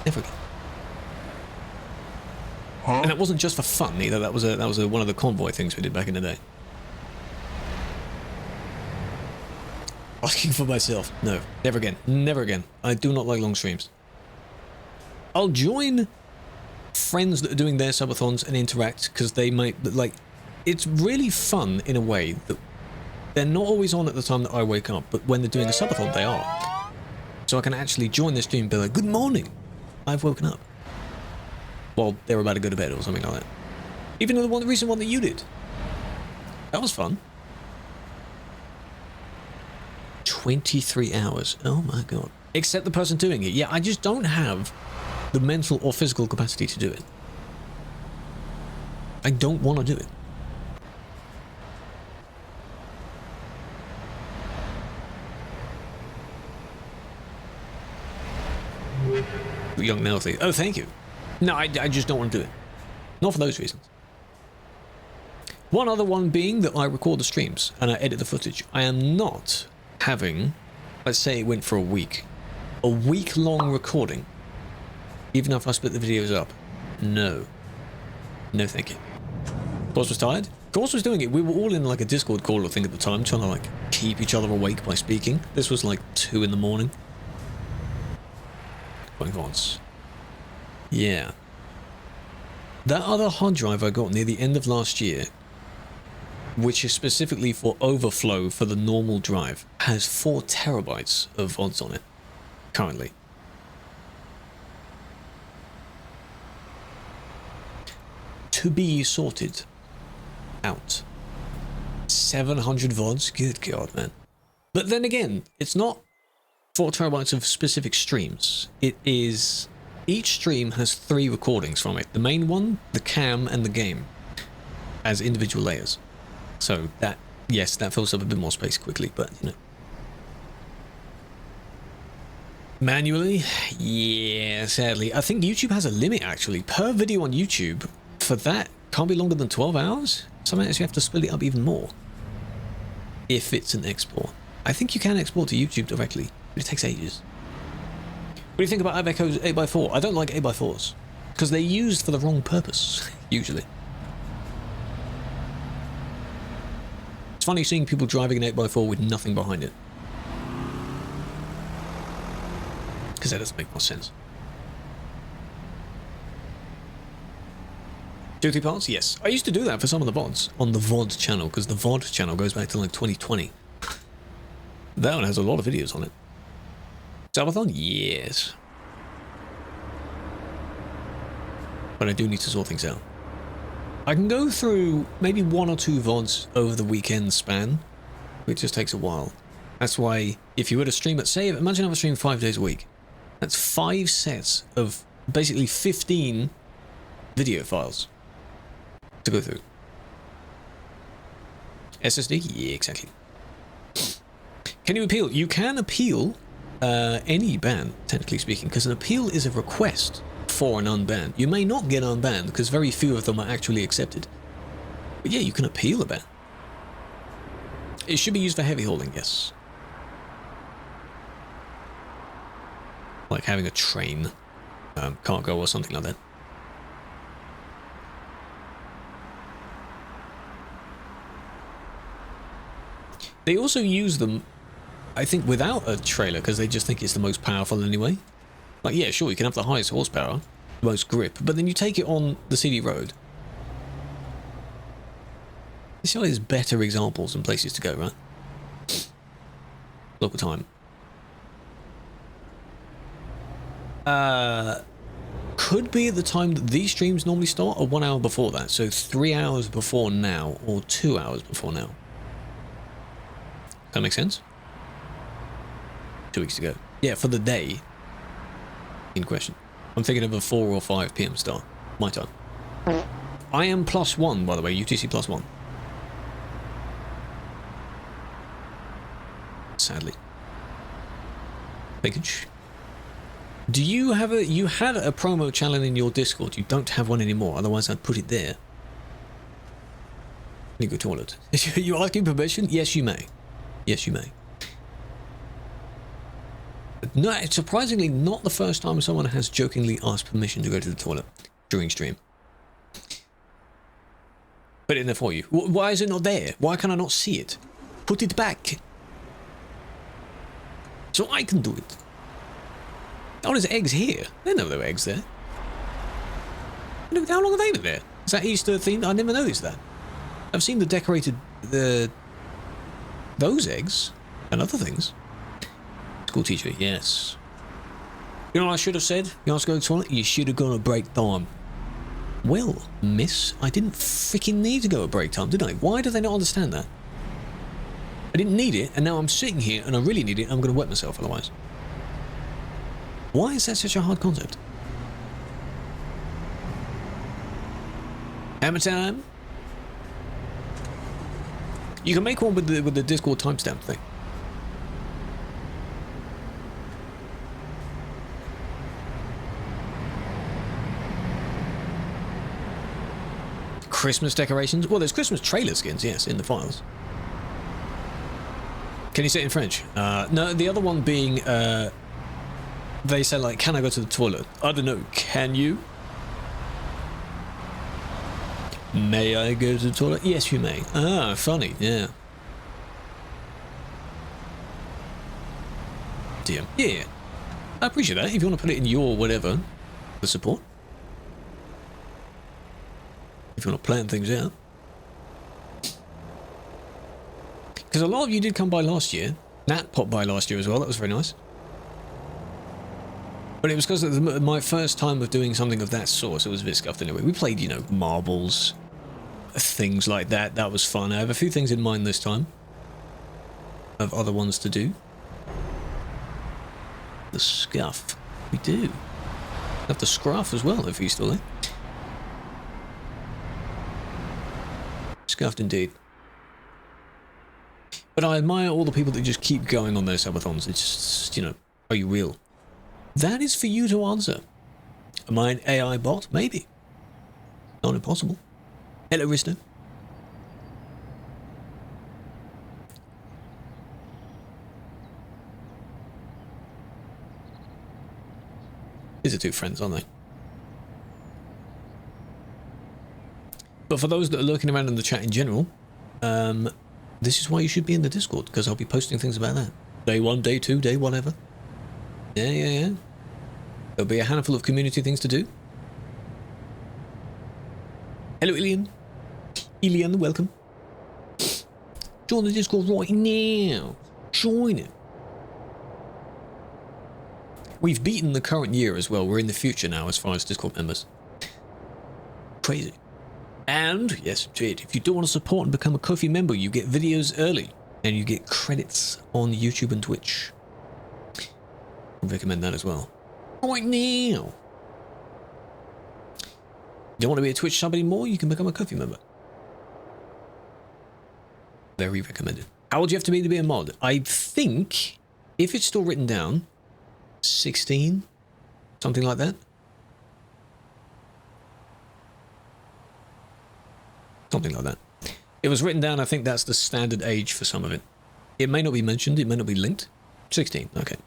Never again. Huh? And that wasn't just for fun either. That was one of the convoy things we did back in the day. Asking for myself. No, never again. Never again. I do not like long streams. I'll join friends that are doing their subathons and interact, because they might, like, it's really fun in a way that they're not always on at the time that I wake up, but when they're doing a subathon, they are. So I can actually join the stream and be like, good morning, I've woken up. Well, they're about to go to bed or something like that. Even the recent one that you did. That was fun. 23 hours. Oh my god. Except the person doing it. Yeah, I just don't have the mental or physical capacity to do it. I don't want to do it. Young and healthy. Oh, thank you. No, I just don't want to do it. Not for those reasons. One other one being that I record the streams and I edit the footage. I am not having, let's say it went for a week-long recording, even if I split the videos up. No. No thank you. Course was tired? Course was doing it. We were all in like a Discord call thing at the time, trying to like keep each other awake by speaking. This was like 2 in the morning. Going once. Yeah. That other hard drive I got near the end of last year, which is specifically for overflow for the normal drive, has 4 terabytes of VODs on it, currently. To be sorted out. 700 VODs? Good God, man. But then again, it's not 4 terabytes of specific streams. It is... Each stream has 3 recordings from it. The main one, the cam, and the game. As individual layers. So that, yes, that fills up a bit more space quickly, but, you know. Manually? Yeah, sadly. I think YouTube has a limit, actually. Per video on YouTube, for that, can't be longer than 12 hours. Sometimes you have to split it up even more. If it's an export. I think you can export to YouTube directly, but it takes ages. What do you think about Iveco's 8x4? I don't like 8x4s, because they're used for the wrong purpose, usually. It's funny seeing people driving an 8x4 with nothing behind it. Because that doesn't make more sense. 2-3 parts? Yes. I used to do that for some of the VODs, on the VOD channel, because the VOD channel goes back to like 2020. That one has a lot of videos on it. Subathon? Yes. But I do need to sort things out. I can go through maybe 1 or 2 VODs over the weekend span. It just takes a while. That's why if you were to stream at, say, imagine I was streaming 5 days a week. That's 5 sets of basically 15 video files to go through. SSD? Yeah, exactly. Can you appeal? You can appeal any ban, technically speaking, because an appeal is a request for an unban. You may not get unbanned because very few of them are actually accepted. But yeah, you can appeal a ban. It should be used for heavy hauling, yes. Like having a train, cargo or something like that. They also use them, I think, without a trailer because they just think it's the most powerful anyway. Like, yeah, sure, you can have the highest horsepower, the most grip, but then you take it on the CD road. There's always better examples and places to go, right? Local time. could be at the time that these streams normally start, or 1 hour before that. So 3 hours before now, or 2 hours before now. That make sense? 2 weeks to go. Yeah, for the day in question. I'm thinking of a 4 or 5 p.m. start. My time. I am +1, by the way. UTC +1. Sadly. Package. Do you have a... You had a promo channel in your Discord. You don't have one anymore. Otherwise, I'd put it there. Need to go toilet. You asking permission? Yes, you may. Yes, you may. No, it's surprisingly not the first time someone has jokingly asked permission to go to the toilet during stream. Put it in there for you. Why is it not there? Why can I not see it? Put it back. So I can do it. Oh, there's eggs here. I didn't know there were eggs there. How long have they been there? Is that Easter themed? I never noticed that. I've seen the decorated... those eggs and other things. School teacher, yes. You know what I should have said? You asked to go to the toilet? You should have gone at break time. Well, miss, I didn't freaking need to go at break time, did I? Why do they not understand that? I didn't need it, and now I'm sitting here and I really need it. I'm going to wet myself otherwise. Why is that such a hard concept? Hammer time? You can make one with the Discord timestamp thing. Christmas decorations? Well, there's Christmas trailer skins, yes, in the files. Can you say it in French? No, the other one being, they say, like, can I go to the toilet? I don't know, can you? May I go to the toilet? Yes, you may. Ah, funny, yeah. Dear. Yeah, I appreciate that. If you want to put it in your whatever, the support. If you want to plan things out. Because a lot of you did come by last year. Nat popped by last year as well. That was very nice. But it was because of my first time of doing something of that sort, so it was a bit scuffed anyway. We played, you know, marbles, things like that. That was fun. I have a few things in mind this time. I have other ones to do. The scuff. We do. Have the scruff as well, if you still there. Scuffed indeed. But I admire all the people that just keep going on those subathons. It's just, you know, are you real? That is for you to answer. Am I an AI bot? Maybe. Not impossible. Hello, Risto. These are two friends, aren't they? But for those that are lurking around in the chat in general, this is why you should be in the Discord, because I'll be posting things about that. Day 1, day 2, day whatever. Yeah. There'll be a handful of community things to do. Hello, Ilian. Ilian, welcome. Join the Discord right now. Join it. We've beaten the current year as well. We're in the future now as far as Discord members. Crazy. And, yes, indeed, if you do want to support and become a Ko-fi member, you get videos early. And you get credits on YouTube and Twitch. I recommend that as well. Right now. Don't want to be a Twitch sub anymore? You can become a Ko-fi member. Very recommended. How old do you have to be a mod? I think, if it's still written down, 16? Something like that? Something like that. It was written down, I think that's the standard age for some of it. It may not be mentioned, it may not be linked. 16, okay.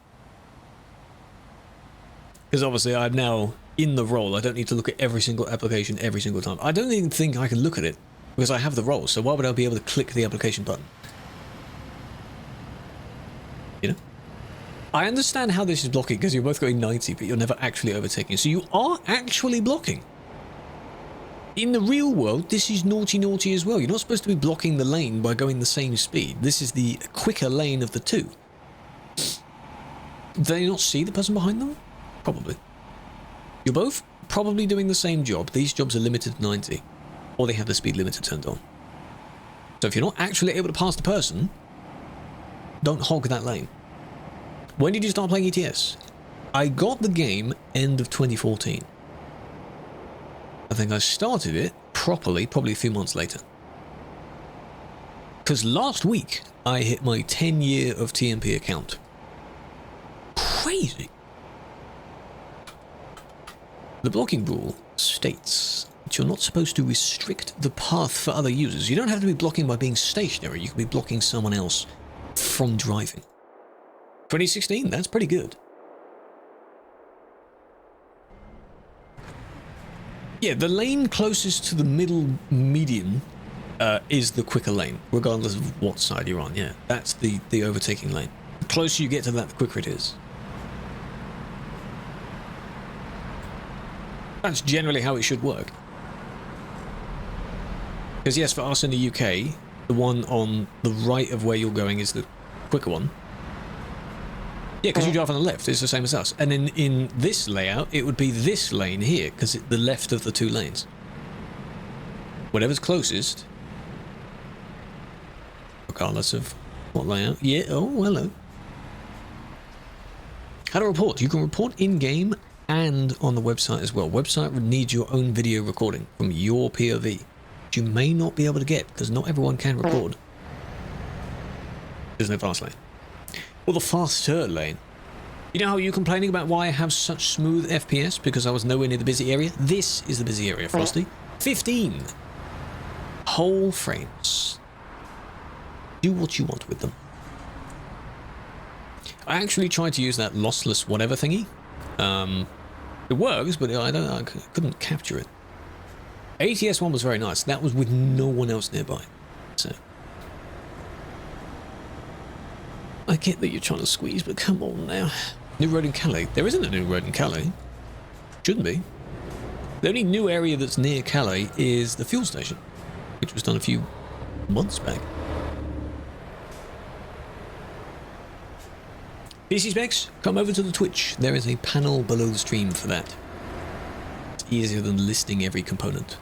Because obviously I'm now in the role. I don't need to look at every single application every single time. I don't even think I can look at it because I have the role. So why would I be able to click the application button? You know? I understand how this is blocking because you're both going 90, but you're never actually overtaking. So you are actually blocking. In the real world, this is naughty as well. You're not supposed to be blocking the lane by going the same speed. This is the quicker lane of the two. Do they not see the person behind them? Probably. You're both probably doing the same job, these jobs are limited to 90. Or they have the speed limiter turned on. So if you're not actually able to pass the person, don't hog that lane. When did you start playing ETS? I got the game end of 2014. I think I started it properly probably a few months later. Because last week, I hit my 10-year of TMP account. Crazy. The blocking rule states that you're not supposed to restrict the path for other users. You don't have to be blocking by being stationary. You can be blocking someone else from driving. 2016, that's pretty good. Yeah, the lane closest to the middle median is the quicker lane, regardless of what side you're on. Yeah, that's the overtaking lane. The closer you get to that, the quicker it is. That's generally how it should work. Because yes, for us in the UK, the one on the right of where you're going is the quicker one. Yeah, because you drive on the left, it's the same as us. And then in this layout, it would be this lane here, because it's the left of the two lanes. Whatever's closest, regardless of what layout. Yeah, oh, hello. How to report? You can report in-game and on the website as well. Website would need your own video recording from your POV, which you may not be able to get, because not everyone can record. There's no fast lane. Or the faster lane. You know how you're complaining about why I have such smooth FPS because I was nowhere near the busy area? This is the busy area, Frosty. 15 whole frames. Do what you want with them. I actually tried to use that lossless whatever thingy. It works, but I couldn't capture it. ATS one was very nice. That was with no one else nearby. So I get that you're trying to squeeze, but come on now. New road in Calais. There isn't a new road in Calais. Shouldn't be. The only new area that's near Calais is the fuel station, which was done a few months back. PC Specs, come over to the Twitch. There is a panel below the stream for that. It's easier than listing every component.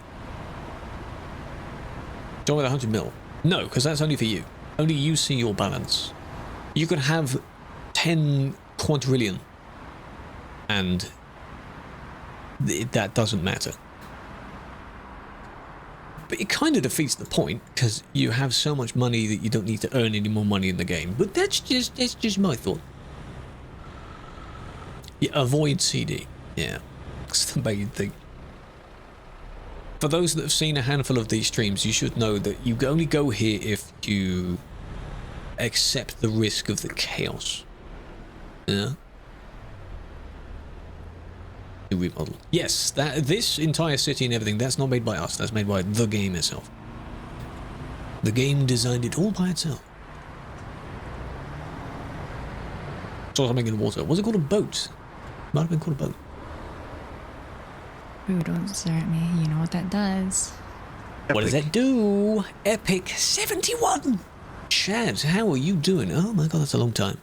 John with 100 mil. No, because that's only for you. Only you see your balance. You could have 10 quadrillion and that doesn't matter. But it kind of defeats the point because you have so much money that you don't need to earn any more money in the game. But that's just my thought. Yeah, avoid CD. Yeah, that's the main thing. For those that have seen a handful of these streams, you should know that you only go here if you accept the risk of the chaos. Yeah. The remodel. Yes, this entire city and everything, that's not made by us. That's made by the game itself. The game designed it all by itself. Saw something in the water. Was it called a boat? Might have been called a boat. Ooh, don't stare at me. You know what that does. What does that do? Epic 71! Chad, how are you doing? Oh my god, that's a long time.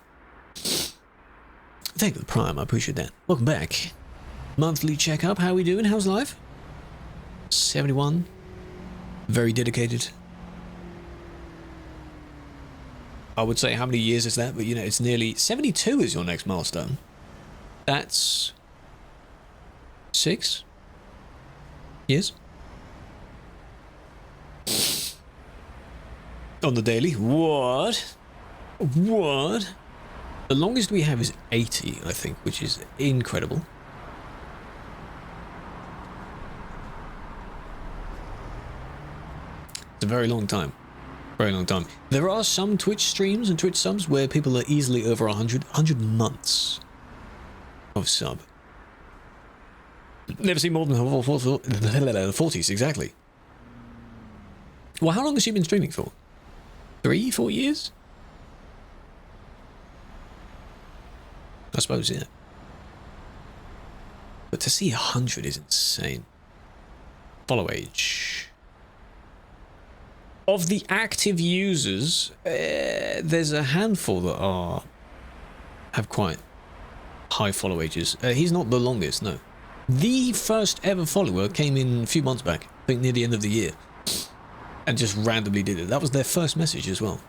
Thank you for the prime, I appreciate that. Welcome back. Monthly checkup, how are we doing? How's life? 71. Very dedicated. I would say how many years is that, but you know, it's nearly 72 is your next milestone. That's 6 years. On the daily. What? What? The longest we have is 80, I think, which is incredible. It's a very long time. Very long time. There are some Twitch streams and Twitch subs where people are easily over 100 months of sub. Never seen more than 40s, exactly. Well, how long has she been streaming for? 3-4 years? I suppose, yeah. But to see 100 is insane. Follow age. Of the active users, there's a handful that have quite high follow ages. He's not the longest, no. The first ever follower came in a few months back, I think near the end of the year, and just randomly did it. That was their first message as well.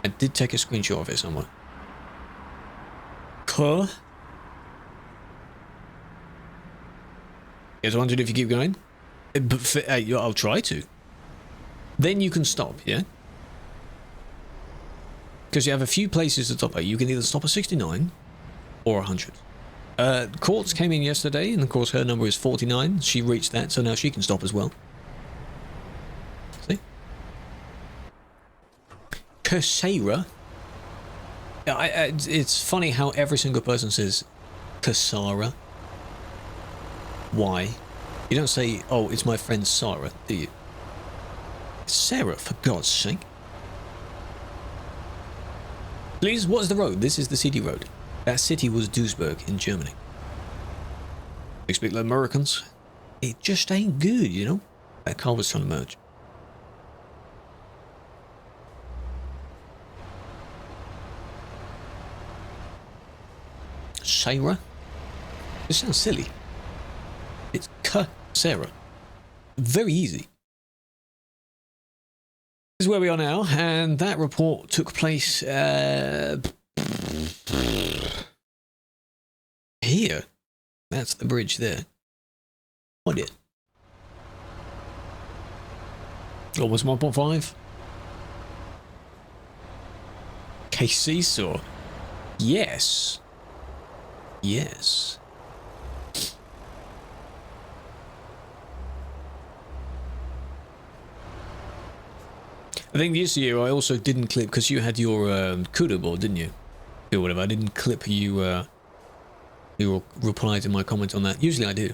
I did take a screenshot of it somewhere. Cool. I was wondering if you keep going. But I'll try to. Then you can stop, yeah? Because you have a few places to stop at. You can either stop at 69 or 100. Quartz came in yesterday, and of course her number is 49. She reached that, so now she can stop as well. See? Kasera. It's funny how every single person says Kasara. Why? You don't say, oh, it's my friend Sarah, do you? It's Sarah, for God's sake. Please, what's the road? This is the city road. That city was Duisburg in Germany. They speak like Americans. It just ain't good, you know? That car was trying to merge. Sarah? This sounds silly. It's Sarah. Very easy. This is where we are now, and that report took place here. That's the bridge there. What it? Almost 1.5. KC saw. Yes. Yes. I think this year I also didn't clip, because you had your kudo board, didn't you? Or whatever. I didn't clip you, your reply to my comment on that. Usually I do.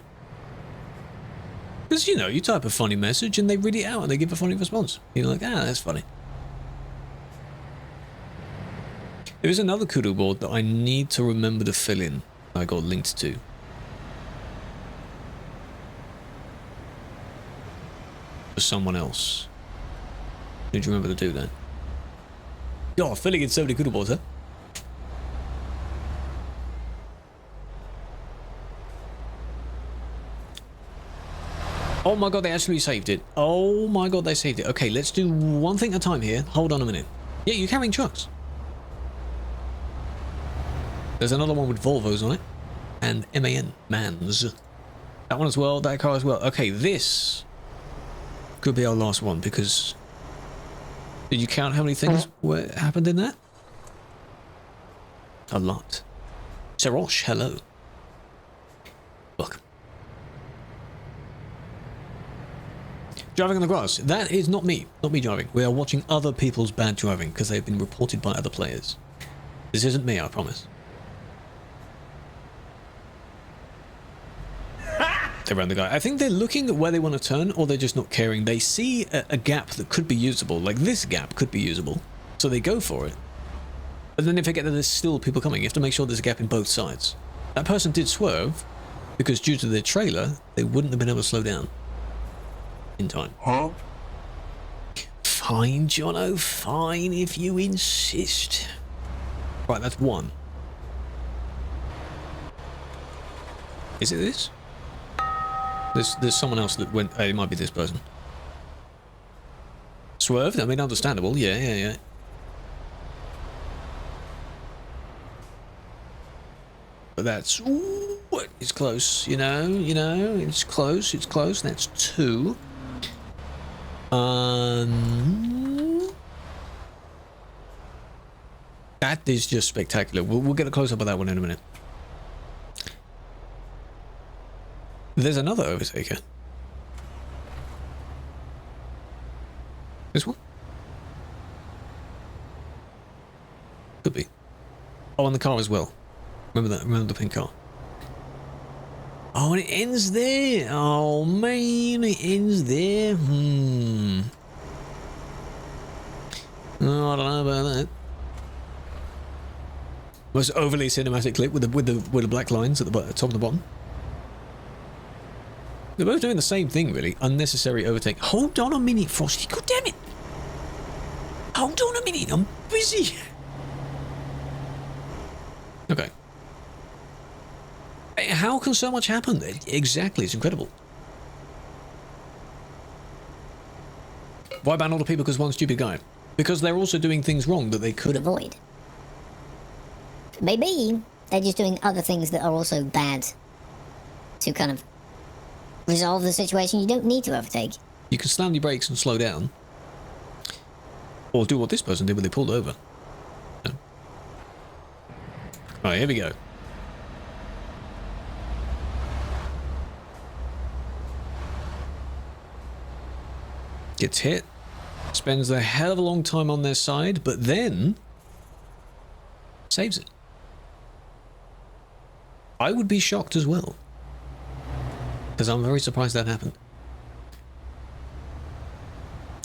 Because, you know, you type a funny message and they read it out and they give a funny response. You're like, ah, that's funny. There is another kudo board that I need to remember to fill in. I got linked to. For someone else. Did you remember to do that? God, filling in so many kudo boards, huh? Oh my god, they actually saved it. Oh my god, they saved it. Okay, let's do one thing at a time here. Hold on a minute. Yeah, you're carrying trucks. There's another one with Volvos on it. And MAN, Mans. That one as well, that car as well. Okay, this could be our last one, because... Did you count how many things happened in that? A lot. Sarosh, hello. Welcome. Driving on the grass. That is not me. Not me driving. We are watching other people's bad driving because they've been reported by other players. This isn't me, I promise. They ran the guy. I think they're looking at where they want to turn, or they're just not caring. They see a gap that could be usable. Like this gap could be usable. So they go for it. But then if they get that there's still people coming, you have to make sure there's a gap in both sides. That person did swerve, because due to their trailer, they wouldn't have been able to slow down in time. Huh? Fine, Jono, fine if you insist. Right, that's one. Is it this? There's someone else that went... it might be this person. Swerved? I mean, understandable. Yeah. But that's... Ooh, it's close, you know, it's close, that's two. That is just spectacular. We'll get a close-up of that one in a minute. There's another overtaker. This one? Could be. Oh, and the car as well. Remember that? Remember the pink car? Oh, and it ends there. Oh, man, it ends there. Oh, I don't know about that. Most overly cinematic clip with the black lines at the top and the bottom. They're both doing the same thing, really. Unnecessary overtake. Hold on a minute, Frosty. God damn it. Hold on a minute. I'm busy. Okay. How can so much happen? Exactly, it's incredible. Why ban all the people because one stupid guy? Because they're also doing things wrong that they could avoid. Maybe they're just doing other things that are also bad to kind of resolve the situation. You don't need to overtake. You can slam your brakes and slow down. Or do what this person did when they pulled over. No. Alright, here we go. Gets hit. Spends a hell of a long time on their side, but then saves it. I would be shocked as well. Because I'm very surprised that happened.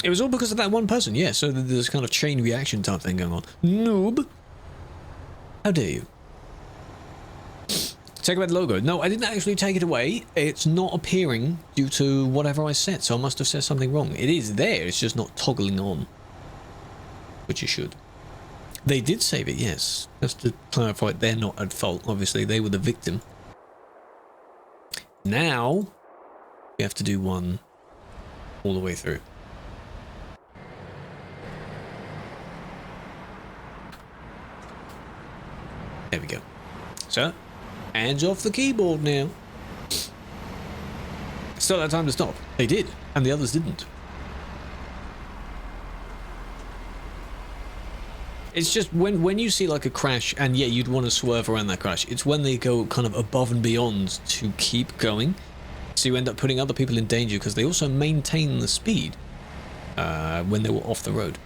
It was all because of that one person, yeah, so there's kind of chain reaction type thing going on. Noob! How dare you? Take away the logo. No, I didn't actually take it away. It's not appearing due to whatever I set, so I must have said something wrong. It is there, it's just not toggling on. Which it should. They did save it, yes. Just to clarify, they're not at fault, obviously. They were the victim. Now, we have to do one all the way through. There we go. So, hands off the keyboard now. Still had time to stop. They did, and the others didn't. It's just when you see like a crash, and yeah, you'd want to swerve around that crash. It's when they go kind of above and beyond to keep going. So you end up putting other people in danger because they also maintain the speed when they were off the road.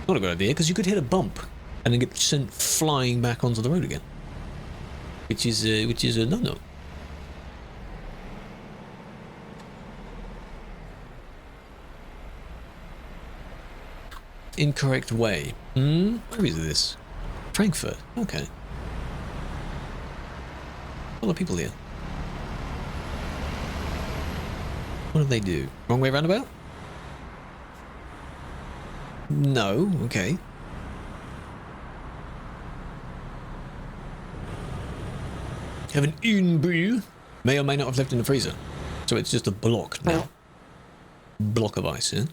Not a good idea because you could hit a bump and then get sent flying back onto the road again, which is a no-no. Incorrect way. Where is this? Frankfurt. Okay. A lot of people here. What did they do? Wrong way roundabout? No. Okay. Have an une brew. May or may not have left in the freezer. So it's just a block now. Block of ice, yeah?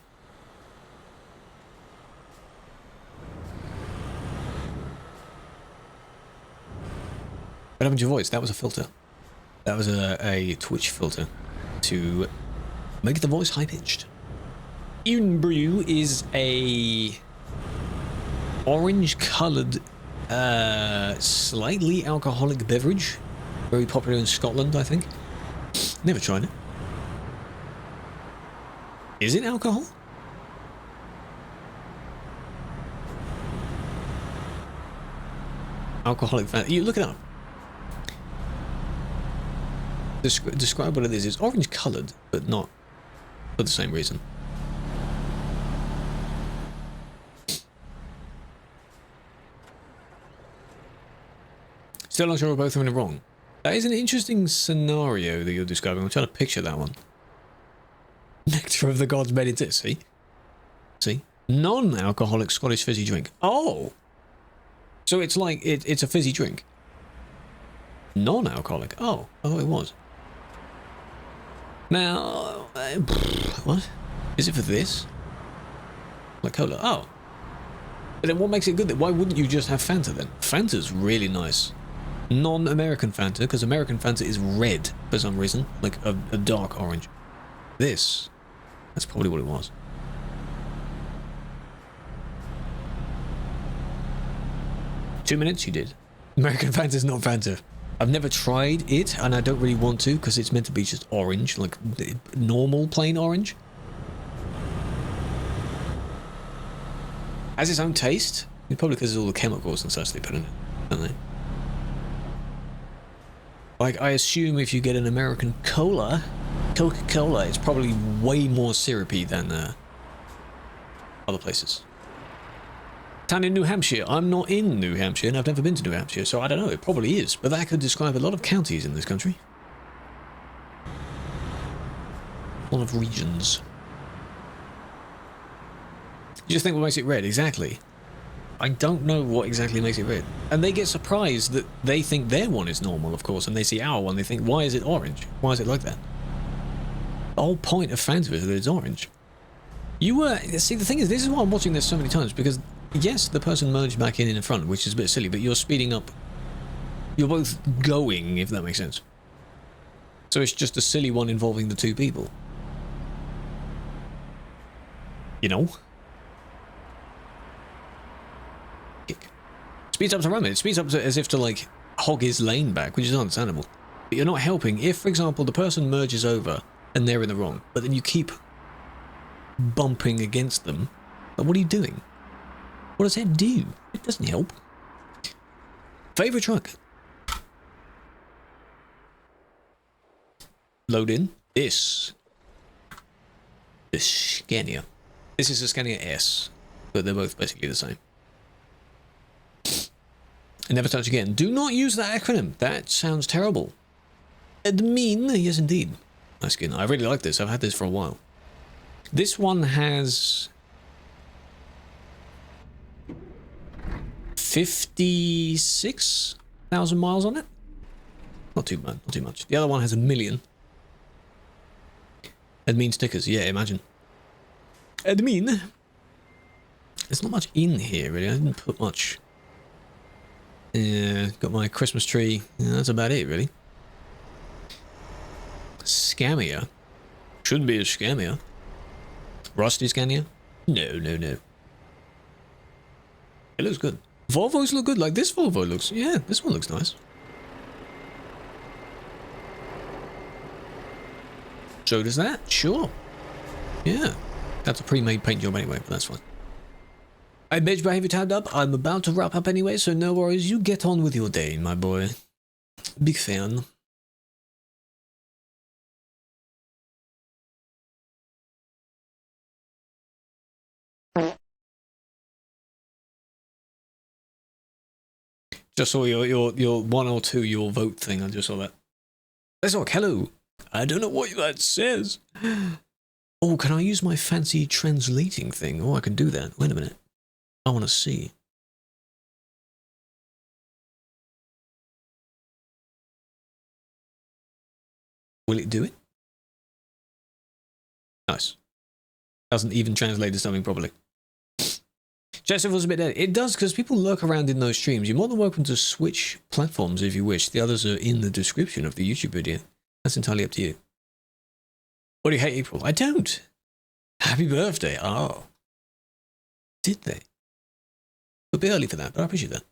What happened to your voice? That was a filter. That was a Twitch filter to make the voice high-pitched. Une brew is a orange-coloured, slightly alcoholic beverage. Very popular in Scotland, I think. Never tried it. Is it alcohol? Alcoholic fan. You look it up. Describe what it is. It's orange coloured, but not for the same reason. Still not sure we're both in the wrong. That is an interesting scenario that you're describing. I'm trying to picture that one. Nectar of the gods made into it. See? See? Non-alcoholic Scottish fizzy drink. Oh! So it's like, it's a fizzy drink. Non-alcoholic. Oh, I thought it was. Now, what? Is it for this? Like cola? Oh. But then what makes it good then? Why wouldn't you just have Fanta then? Fanta's really nice. Non-American Fanta, because American Fanta is red for some reason. Like a dark orange. This, that's probably what it was. Two minutes, you did. American Fanta's not Fanta. I've never tried it, and I don't really want to, because it's meant to be just orange, like normal plain orange. Has its own taste. Probably because of all the chemicals and such they put in it, don't they? Like, I assume if you get an American cola, Coca-Cola, it's probably way more syrupy than other places. Town in New Hampshire. I'm not in New Hampshire, and I've never been to New Hampshire, so I don't know. It probably is, but that could describe a lot of counties in this country. A lot of regions. You just think what makes it red? Exactly. I don't know what exactly makes it red. And they get surprised that they think their one is normal, of course, and they see our one, they think, why is it orange? Why is it like that? The whole point of Phantom is that it's orange. See, the thing is, this is why I'm watching this so many times, because, yes, the person merged back in the front, which is a bit silly, but you're speeding up. You're both going, if that makes sense. So it's just a silly one involving the two people. You know? Speeds up to run it. It speeds up to, as if to, like, hog his lane back, which is understandable. But you're not helping if, for example, the person merges over and they're in the wrong, but then you keep bumping against them. But what are you doing? What does that do? It doesn't help. Favorite truck? Load in. This. The Scania. This is a Scania S, but they're both basically the same. And never touch again. Do not use that acronym. That sounds terrible. Admin. Yes, indeed. Nice skin. I really like this. I've had this for a while. This one has 56,000 miles on it. Not too bad. Not too much. The other one has 1 million. Admin stickers. Yeah, imagine. Admin. There's not much in here, really. I didn't put much. Yeah, got my Christmas tree. Yeah, that's about it, really. Scamia. Shouldn't be a Scamia. Rusty Scania? No, no, no. It looks good. Volvos look good. Like this Volvo looks. Yeah, this one looks nice. So does that? Sure. Yeah. That's a pre-made paint job anyway, but that's fine. I bitch behavior tabbed up. I'm about to wrap up anyway, so no worries. You get on with your day, my boy. Big fan. Just saw your 1 or 2, your vote thing. I just saw that. Let's talk. Hello. I don't know what that says. Oh, can I use my fancy translating thing? Oh, I can do that. Wait a minute. I want to see. Will it do it? Nice. Doesn't even translate to something properly. Joseph was a bit dead. It does, because people lurk around in those streams. You're more than welcome to switch platforms if you wish. The others are in the description of the YouTube video. That's entirely up to you. What do you hate April? I don't. Happy birthday. Oh. Did they? A bit early for that, but I appreciate that.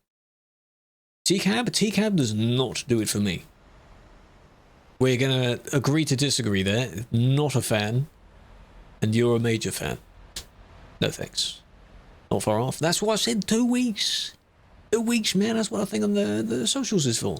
TCAB? TCAB does not do it for me. We're going to agree to disagree there. Not a fan. And you're a major fan. No thanks. Not far off. That's why I said 2 weeks. 2 weeks, man. That's what I think on the socials is for.